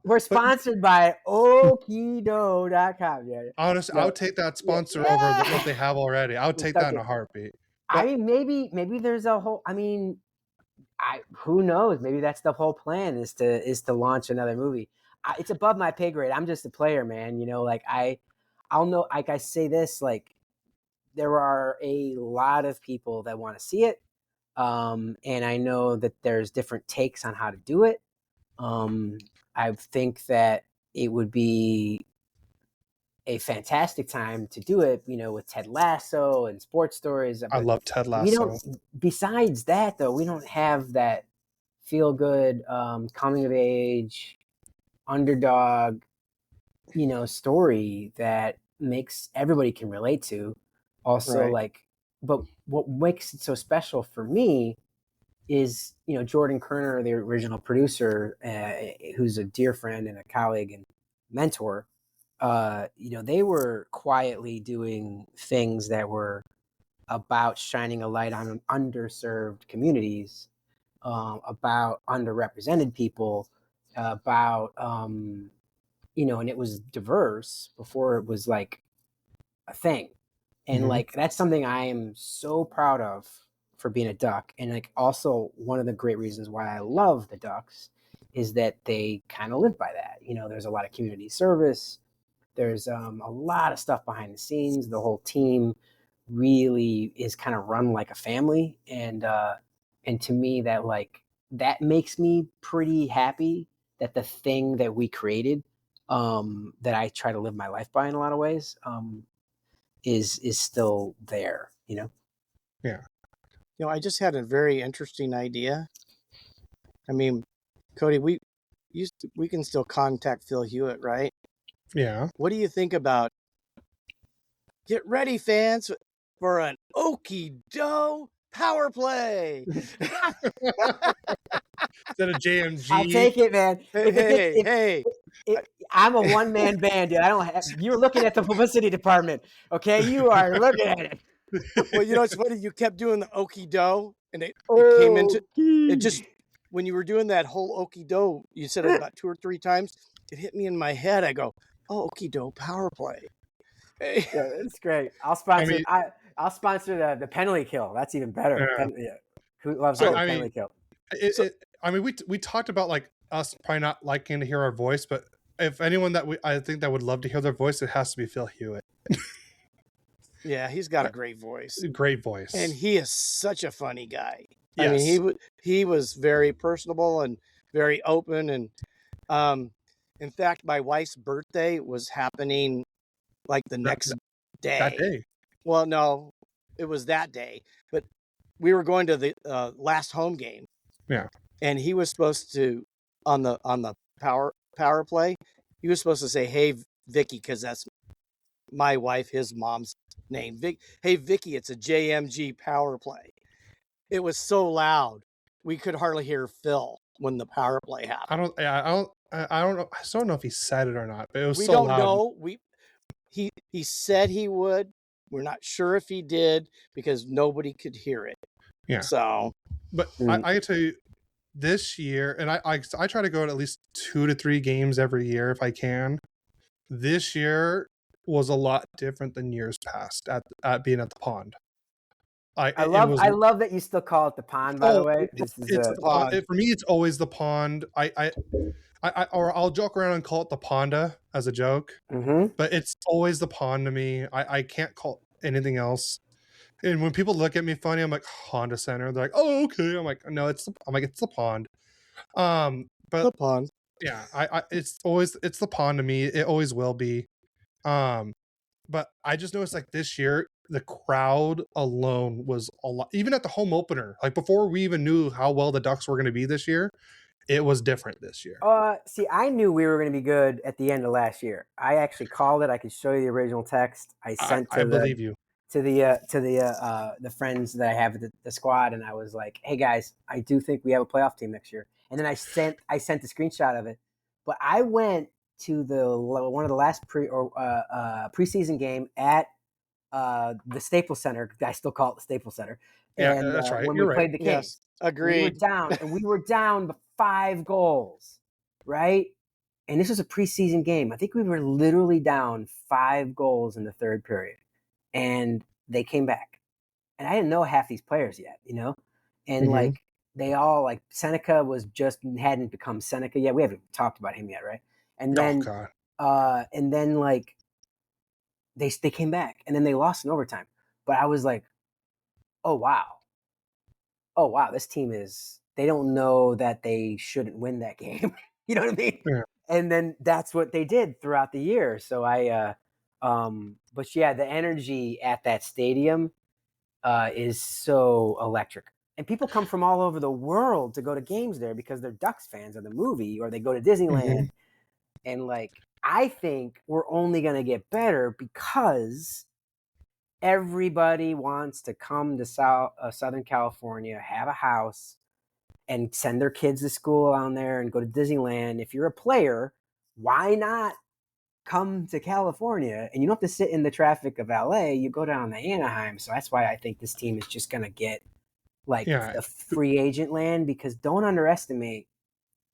We're sponsored by okidog.com. Yeah. Honestly, I would take that sponsor over what they have already. I would take that in a heartbeat. I mean, maybe there's a whole. I mean, who knows? Maybe that's the whole plan is to launch another movie. It's above my pay grade. I'm just a player, man. You know, like I'll know. Like I say this, like there are a lot of people that want to see it, and I know that there's different takes on how to do it. I think that it would be a fantastic time to do it, you know, with Ted Lasso and sports stories. I love Ted Lasso. Besides that, though, we don't have that feel-good, coming of age, underdog, you know, story that makes everybody can relate to. Also, but what makes it so special for me is, you know, Jordan Kerner, the original producer, who's a dear friend and a colleague and mentor. You know, they were quietly doing things that were about shining a light on underserved communities, about underrepresented people, about, you know, and it was diverse before it was like a thing. And like, that's something I am so proud of for being a Duck. And like, also one of the great reasons why I love the Ducks is that they kind of live by that. You know, there's a lot of community service. There's a lot of stuff behind the scenes. The whole team really is kind of run like a family, and to me, that makes me pretty happy that the thing that we created, that I try to live my life by in a lot of ways, is still there. You know. Yeah. You know, I just had a very interesting idea. I mean, Cody, we can still contact Phil Hewitt, right? Yeah. What do you think about get ready, fans, for an Okie Doe power play? Instead of JMG. I'll take it, man. Hey. I'm a one-man band, dude. I don't have. You're looking at the publicity department, okay? You are looking at it. Well, you know, it's funny. You kept doing the Okie Doe, and it came into it. Just when you were doing that whole Okie Doe, you said it about 2 or 3 times. It hit me in my head. I go, "Oh, Okie Doe power play." Yeah, that's great. I'll sponsor. I'll sponsor the penalty kill. That's even better. Yeah. Who loves the penalty kill? We talked about like us probably not liking to hear our voice, but if anyone I think that would love to hear their voice, it has to be Phil Hewitt. Yeah, he's got a great voice. Great voice. And he is such a funny guy. Yes. I mean, he was very personable and very open. And in fact, my wife's birthday was happening like the next day. That day. Well, no, it was that day. But we were going to the last home game. Yeah. And he was supposed to, on the power play, he was supposed to say, "Hey, Vicky," because that's my wife, his mom's name. Hey, Vicky, it's a JMG power play. It was so loud we could hardly hear Phil when the power play happened. I don't know. I still don't know if he said it or not, but it was we so loud. We don't know. He said he would. We're not sure if he did because nobody could hear it. Yeah. So, but I can tell you, this year, and I try to go to at least 2 to 3 games every year if I can. This year was a lot different than years past at being at the pond. I love that you still call it the pond. By the way, it's the pond. For me, it's always the pond. Or I'll joke around and call it the Ponda as a joke, but it's always the pond to me. I can't call it anything else. And when people look at me funny, I'm like, Honda Center. They're like, "Oh, okay." I'm like, "No, it's the pond." But the pond. Yeah, it's the pond to me. It always will be. But I just noticed like this year, the crowd alone was a lot. Even at the home opener, like before we even knew how well the Ducks were going to be this year, it was different this year. See, I knew we were going to be good at the end of last year. I actually called it. I could show you the original text I sent believe you. To the friends that I have at the squad, and I was like, "Hey guys, I do think we have a playoff team next year." And then I sent the screenshot of it. But I went to one of the last preseason game at the Staples Center. I still call it the Staples Center. Yeah, that's right. When You're we played right. the Kings, yes, agreed. We were down 5 goals, right? And this was a preseason game. I think we were literally down 5 goals in the third period. And they came back. And I didn't know half these players yet, you know? And like they all like Seneca hadn't become Seneca yet. We haven't talked about him yet, right? And then like they came back and then they lost in overtime. But I was like, oh wow, this team they don't know that they shouldn't win that game. You know what I mean? Yeah. And then that's what they did throughout the year. So but yeah, the energy at that stadium is so electric. And people come from all over the world to go to games there because they're Ducks fans of the movie, or they go to Disneyland. And like, I think we're only going to get better because everybody wants to come to Southern California, have a house, and send their kids to school down there and go to Disneyland. If you're a player, why not come to California? And you don't have to sit in the traffic of LA. You go down to Anaheim. So that's why I think this team is just going to get like the free agent land, because don't underestimate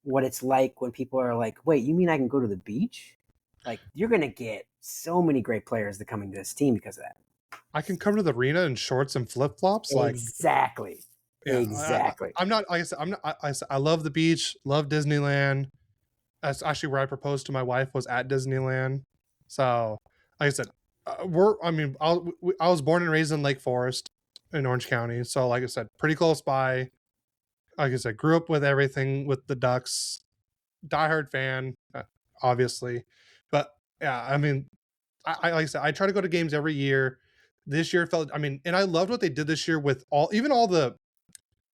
what it's like when people are like, wait, you mean I can go to the beach? Like, you're going to get so many great players that coming to this team because of that. I can come to the arena in shorts and flip-flops. Exactly. Yeah, Exactly. I'm not. Like I said, I'm not. I love the beach. Love Disneyland. That's actually where I proposed to my wife, was at Disneyland. So, like I said, I was born and raised in Lake Forest in Orange County. So, like I said, pretty close by. Like I said, grew up with everything with the Ducks. Diehard fan, obviously. But yeah, I mean, like I said, I try to go to games every year. This year felt, I mean, and I loved what they did this year with all the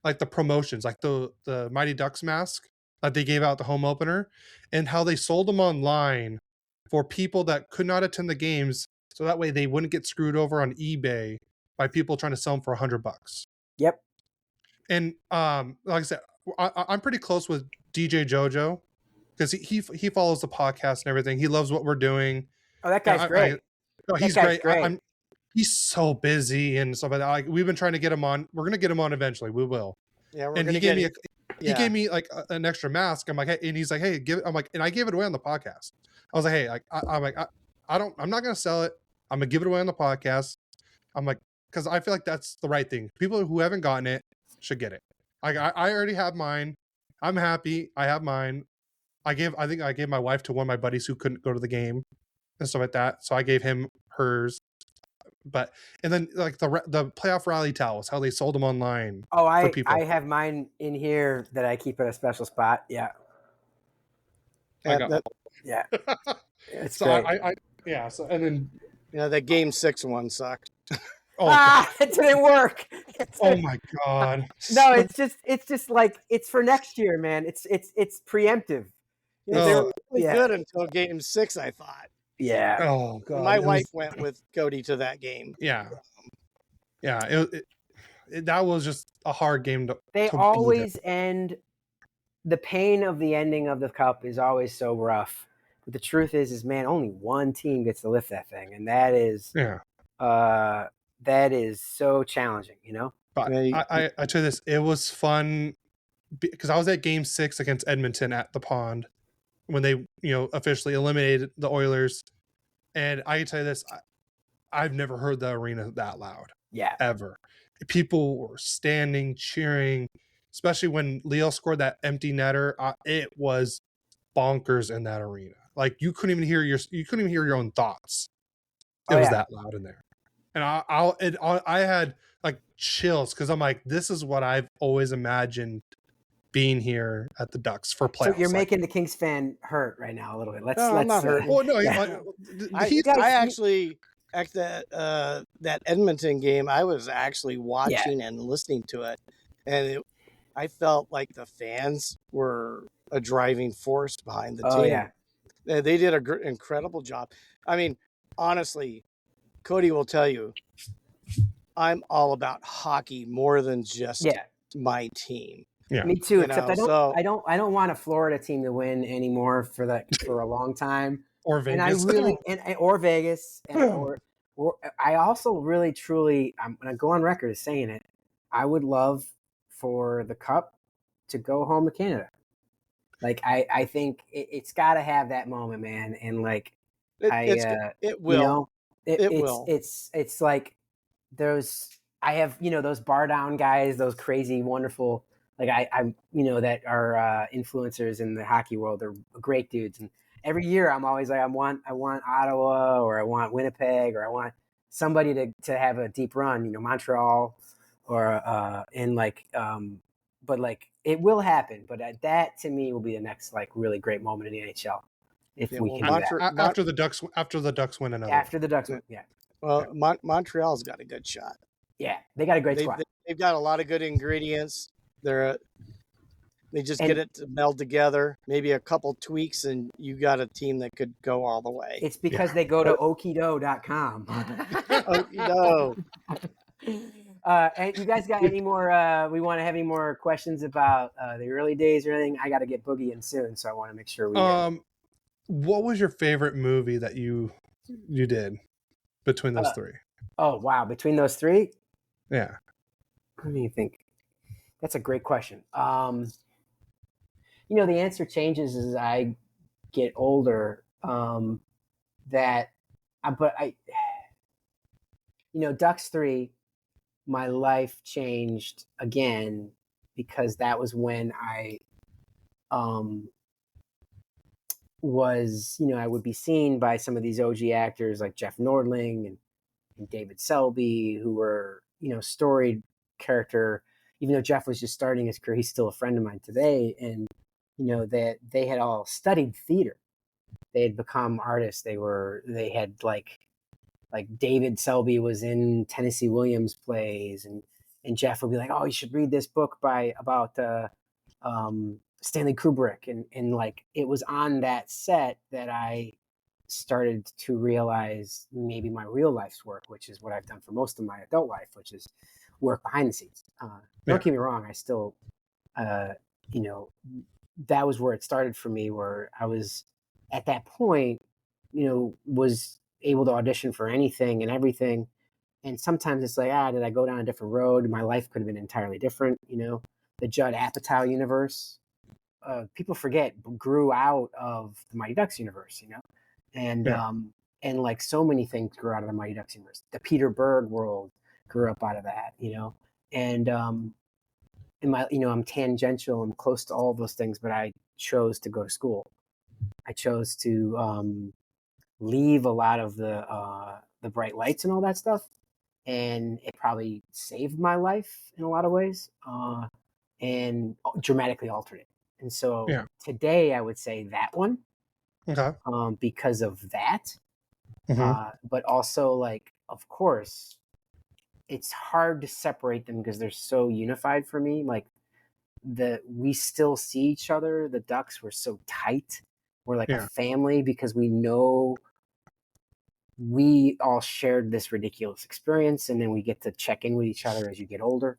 like the promotions, like the Mighty Ducks mask that they gave out the home opener, and how they sold them online for people that could not attend the games, so that way they wouldn't get screwed over on eBay by people trying to sell them for $100. Yep. And like I said, I'm pretty close with DJ Jojo because he follows the podcast and everything. He loves what we're doing. Oh, that guy's great. He's great. He's so busy and stuff like that. Like, we've been trying to get him on. We're gonna get him on eventually. We will. Yeah, and he gave me like an extra mask. I'm like, hey, and he's like, hey, give it. I'm like, and I gave it away on the podcast. I was like, hey, I'm not gonna sell it. I'm gonna give it away on the podcast. I'm like, because I feel like that's the right thing. People who haven't gotten it should get it. I already have mine. I'm happy. I have mine. I think I gave my wife to one of my buddies who couldn't go to the game and stuff like that. So I gave him hers. But and then like the playoff rally towels, how they sold them online. Oh, for people. I have mine in here that I keep at a special spot. Yeah. Yeah. It's so great. So and then that Game 6 one sucked. It didn't work. Oh my god. No, it's just like it's for next year, man. It's preemptive. They were really good until Game 6, I thought. Yeah. Oh god. My wife went with Cody to that game. Yeah. Yeah. That was just a hard game to. They always end. The pain of the ending of the cup is always so rough. But the truth is, man, only one team gets to lift that thing, and that is that is so challenging, you know. But I tell you this, it was fun because I was at Game 6 against Edmonton at the Pond when they officially eliminated the Oilers, and I can tell you this, I've never heard the arena that loud. Yeah, ever. People were standing, cheering, especially when Leo scored that empty netter. It was bonkers in that arena. Like you couldn't even hear your own thoughts. It was that loud in there, and I had like chills because I'm like, this is what I've always imagined being here at the Ducks for playoffs. So you're making the Kings fan hurt right now a little bit. Let's I'm not hurt. Oh no, I actually at that Edmonton game, I was actually watching and listening to it, and I felt like the fans were a driving force behind the team. Yeah. They did an incredible job. I mean, honestly, Cody will tell you, I'm all about hockey more than just my team. Yeah. Me too. Except I don't want a Florida team to win anymore for a long time. Or Vegas. And I really or Vegas. Or I also really truly, I'm gonna go on record as saying it. I would love for the Cup to go home to Canada. Like I think it's got to have that moment, man. And like it will. It will. It's like those. I have those bar down guys, those crazy wonderful. Like I that are influencers in the hockey world. They're great dudes, and every year I'm always like I want Ottawa or I want Winnipeg or I want somebody to have a deep run. Montreal or but like it will happen. But that to me will be the next like really great moment in the NHL if we can do that. After the Ducks win another. After the Ducks win, yeah. Well, Montreal's got a good shot. Yeah, they got a great squad. They've got a lot of good ingredients. They just get it to meld together. Maybe a couple tweaks, and you got a team that could go all the way. It's because they go to okido.com. Okido. And you guys got any more? We want to have any more questions about the early days or anything? I got to get Boogie in soon, so I want to make sure we. What was your favorite movie that you did between those three? Oh wow, between those three? Yeah. Let me think. That's a great question. The answer changes as I get older. Ducks 3 my life changed again, because that was when I was, I would be seen by some of these OG actors like Jeff Nordling and David Selby, who were, storied character. Even though Jeff was just starting his career, he's still a friend of mine today. And, that they had all studied theater. They had become artists. They had like David Selby was in Tennessee Williams plays, and Jeff would be like, oh, you should read this book about Stanley Kubrick. And like, it was on that set that I started to realize maybe my real life's work, which is what I've done for most of my adult life, which is work behind the scenes. Don't get me wrong. I still, that was where it started for me, where I was at that point, was able to audition for anything and everything. And sometimes it's like, did I go down a different road? My life could have been entirely different. The Judd Apatow universe, people forget, grew out of the Mighty Ducks universe, and like so many things grew out of the Mighty Ducks universe. The Peter Berg world grew up out of that, and I'm tangential, I'm close to all of those things, but I chose to go to school. I chose to leave a lot of the bright lights and all that stuff, and it probably saved my life in a lot of ways, and dramatically altered it. And so today I would say that one, because of that. But also, like, of course, it's hard to separate them because they're so unified for me. Like, we still see each other. The Ducks were so tight. We're like a family because we know we all shared this ridiculous experience, and then we get to check in with each other as you get older.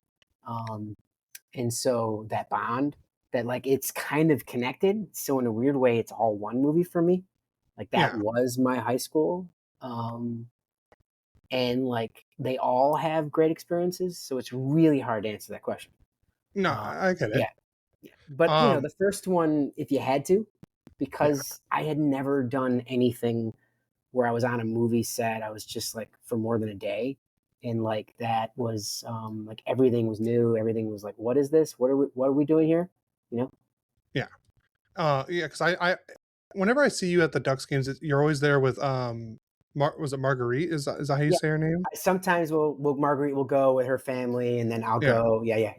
And so that bond, that like, it's kind of connected. So in a weird way, it's all one movie for me. Like, that was my high school. And like, they all have great experiences. So it's really hard to answer that question. No, I get it. Yeah. But the first one, if you had to, because I had never done anything where I was on a movie set, I was just like for more than a day. And like, that was like, everything was new. Everything was like, what is this? What are we doing here? Yeah. Because I whenever I see you at the Ducks games, you're always there with was it Marguerite? Is that how you say her name? Sometimes Marguerite will go with her family, and then I'll go. Yeah.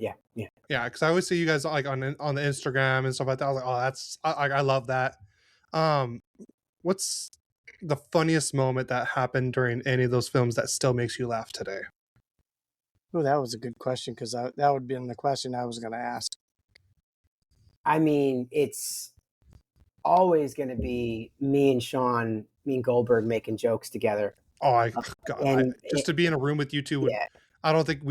Yeah, because I always see you guys like on the Instagram and stuff like that. I was like, oh, that's I love that. What's the funniest moment that happened during any of those films that still makes you laugh today? Oh, that was a good question, because that would have been the question I was going to ask. I mean, it's always going to be me and Goldberg making jokes together. Oh, just to be in a room with you two, I don't think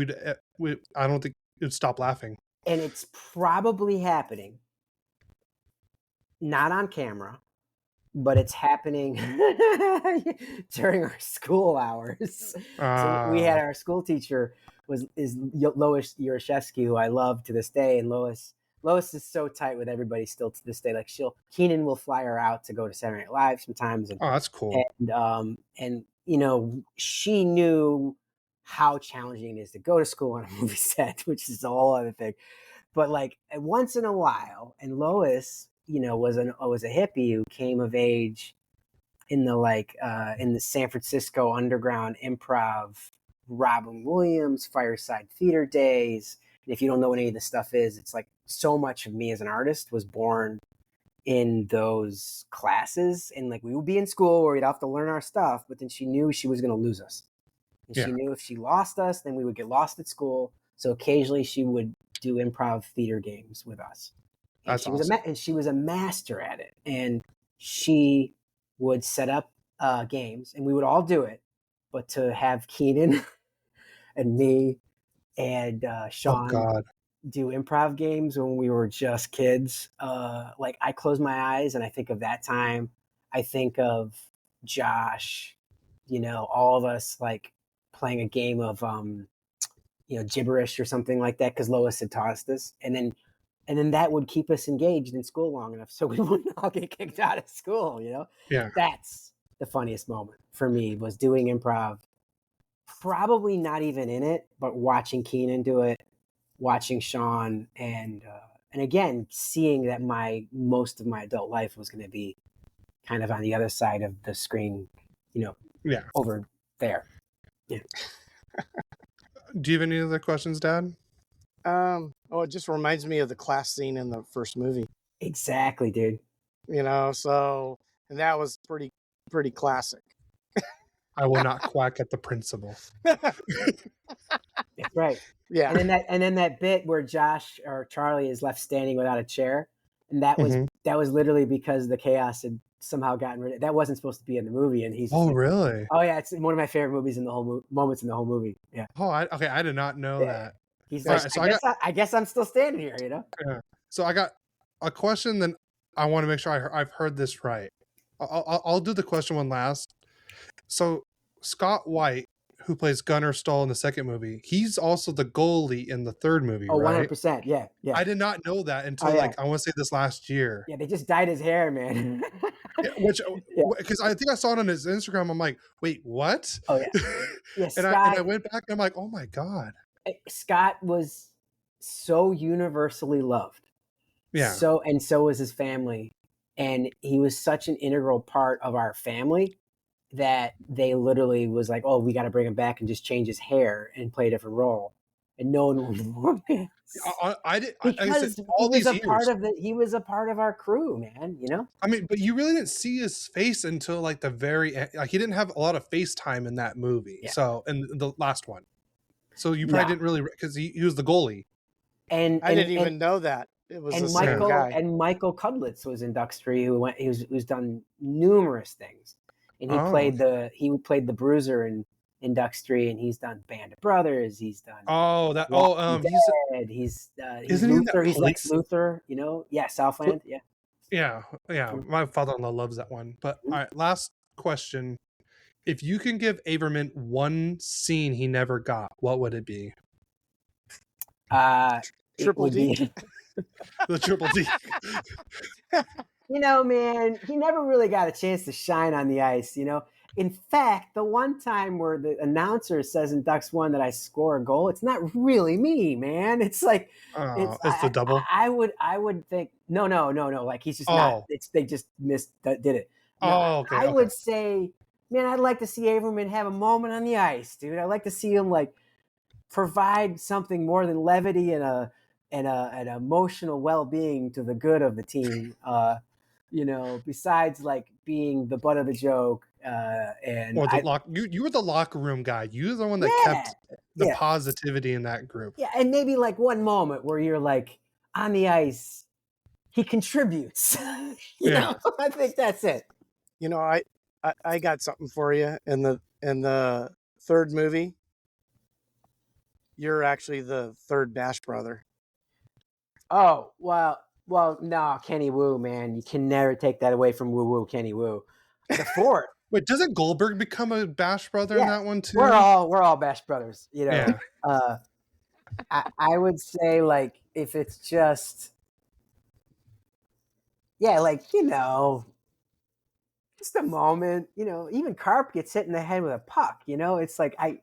you'd stop laughing. And it's probably happening, not on camera, but it's happening during our school hours. So we had our school teacher is Lois Yurashevsky, who I love to this day. And Lois is so tight with everybody still to this day. Like, Keenan will fly her out to go to Saturday Night Live sometimes. And, that's cool. And she knew how challenging it is to go to school on a movie set, which is a whole other thing. But like, once in a while, and Lois, was a hippie who came of age in the San Francisco underground improv, Robin Williams Fireside Theater days. And if you don't know what any of this stuff is, it's like, so much of me as an artist was born in those classes. And like, we would be in school where we'd have to learn our stuff, but then she knew she was going to lose us. And she knew if she lost us, then we would get lost at school. So occasionally she would do improv theater games with us. And she was a master at it. And she would set up games, and we would all do it. But to have Keenan and me and Sean do improv games when we were just kids, like, I close my eyes and I think of that time. I think of Josh, all of us like playing a game of gibberish or something like that, because Lois had taught us this, and then that would keep us engaged in school long enough so we wouldn't all get kicked out of school. That's the funniest moment for me, was doing improv probably not even in it, but watching Keenan do it, watching Sean, and again seeing that most of my adult life was going to be kind of on the other side of the screen, over there. Yeah. Do you have any other questions, Dad? It just reminds me of the class scene in the first movie. Exactly, dude. And that was pretty classic. I will not quack at the principal. That's right. Yeah. And then that bit where Josh or Charlie is left standing without a chair, and that was literally because the chaos had somehow gotten rid of. That wasn't supposed to be in the movie, and he's. Oh, really? Oh yeah, it's one of my favorite movies in the whole moments in the whole movie. Yeah. Oh, I did not know that. He's like, so I guess I'm still standing here, you know. Yeah. So I got a question. Then I want to make sure I've heard this right. I'll do the question one last. So Scott White, who plays Gunnar Stahl in the second movie, he's also the goalie in the third movie, right? 100%. Yeah. I did not know that until I want to say this last year. Yeah, they just dyed his hair, man. Because I think I saw it on his Instagram. I'm like, wait, what? Oh yeah. Yeah. and I went back and I'm like, oh my God. Scott was so universally loved. Yeah. So was his family. And he was such an integral part of our family that they literally was like, oh, we got to bring him back and just change his hair and play a different role. And no one would want this. Because he was a part of our crew, man, you know? I mean, but you really didn't see his face until like the very end. Like he didn't have a lot of face time in that movie. Yeah. So, in the last one. So you probably didn't really, because he was the goalie. And I didn't even know that. It was the same guy. And Michael Cudlitz was in Ducks 3, who's done numerous things. And he played the bruiser in Ducks 3, and he's done Band of Brothers. He's done he's Luther. He's Lex Luthor, you know? Yeah, Southland. Yeah. My father-in-law loves that one. But all right, last question. If you can give Averman one scene he never got, what would it be? Triple D. The Triple D. You know, man, he never really got a chance to shine on the ice, you know? In fact, the one time where the announcer says in Ducks 1 that I score a goal, it's not really me, man. It's like it's the double. I would think no. Like he's just not. They just did it. No, okay. I would say, man, I'd like to see Averman have a moment on the ice, dude. I'd like to see him like provide something more than levity and an emotional well-being to the good of the team. You know, besides like being the butt of the joke. You were the locker room guy. You were the one that kept the positivity in that group. Yeah, and maybe like one moment where you're like on the ice, he contributes. you know, I think that's it. You know, I got something for you in the third movie. You're actually the third Dash brother. Oh, well, no, Kenny Wu, man. You can never take that away from Woo Kenny Wu. The fourth. Wait, doesn't Goldberg become a Bash brother in that one too? We're all Bash brothers, you know. Yeah. I would say like if it's just like, you know, just a moment, you know, even Carp gets hit in the head with a puck, you know. It's like I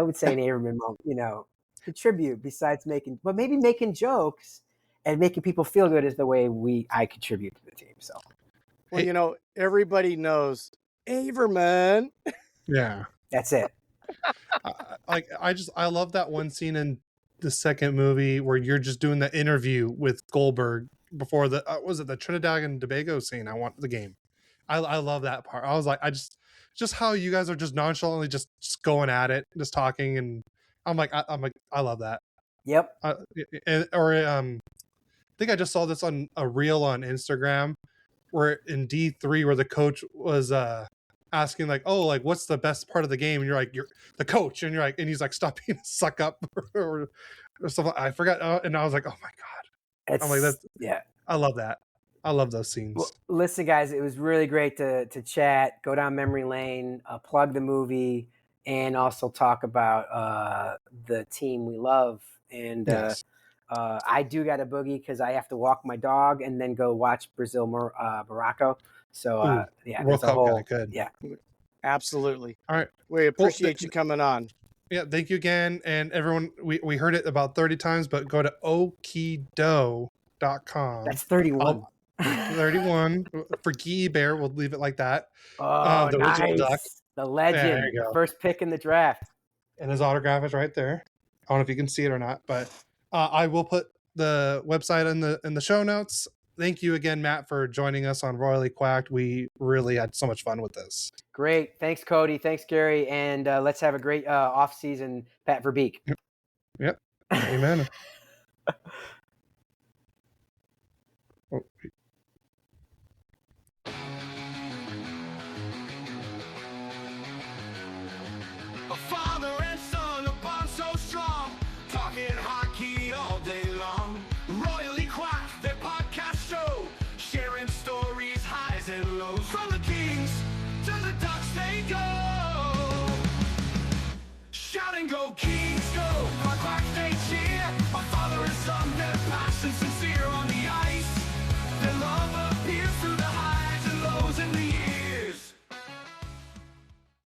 would say an Averman moment, you know, contribute besides maybe making jokes and making people feel good is the way I contribute to the team. So well, you know, everybody knows Averman. Yeah. That's it. I love that one scene in the second movie where you're just doing the interview with Goldberg before the was it the Trinidad and Tobago scene? I want the game. I love that part. I was like, just how you guys are just nonchalantly just going at it, just talking, and I'm like, I love that. Yep. I think I just saw this on a reel on Instagram where in D3 where the coach was asking like, oh, like what's the best part of the game? And you're like, you're the coach, and you're like, and he's like, stop being a suck up or something. I forgot, and I was like, oh my god. I'm like, that's I love that. I love those scenes. Well, listen, guys, it was really great to chat, go down memory lane, plug the movie, and also talk about the team we love. And yes. I do got a boogie because I have to walk my dog and then go watch Brazil Morocco. So World Cup guy, good. Yeah, absolutely. All right, we appreciate you coming on. Yeah, thank you again. And everyone, we heard it about 30 times, but go to okido.com. That's 31. 31 for Gee Bear. We'll leave it like that. Oh, The original duck. nice. The legend. There you go. First pick in the draft. And his autograph is right there. I don't know if you can see it or not, but I will put the website in the show notes. Thank you again, Matt, for joining us on Royally Quacked. We really had so much fun with this. Great. Thanks, Cody. Thanks, Gary. And let's have a great off-season Pat Verbeek. Yep. Amen.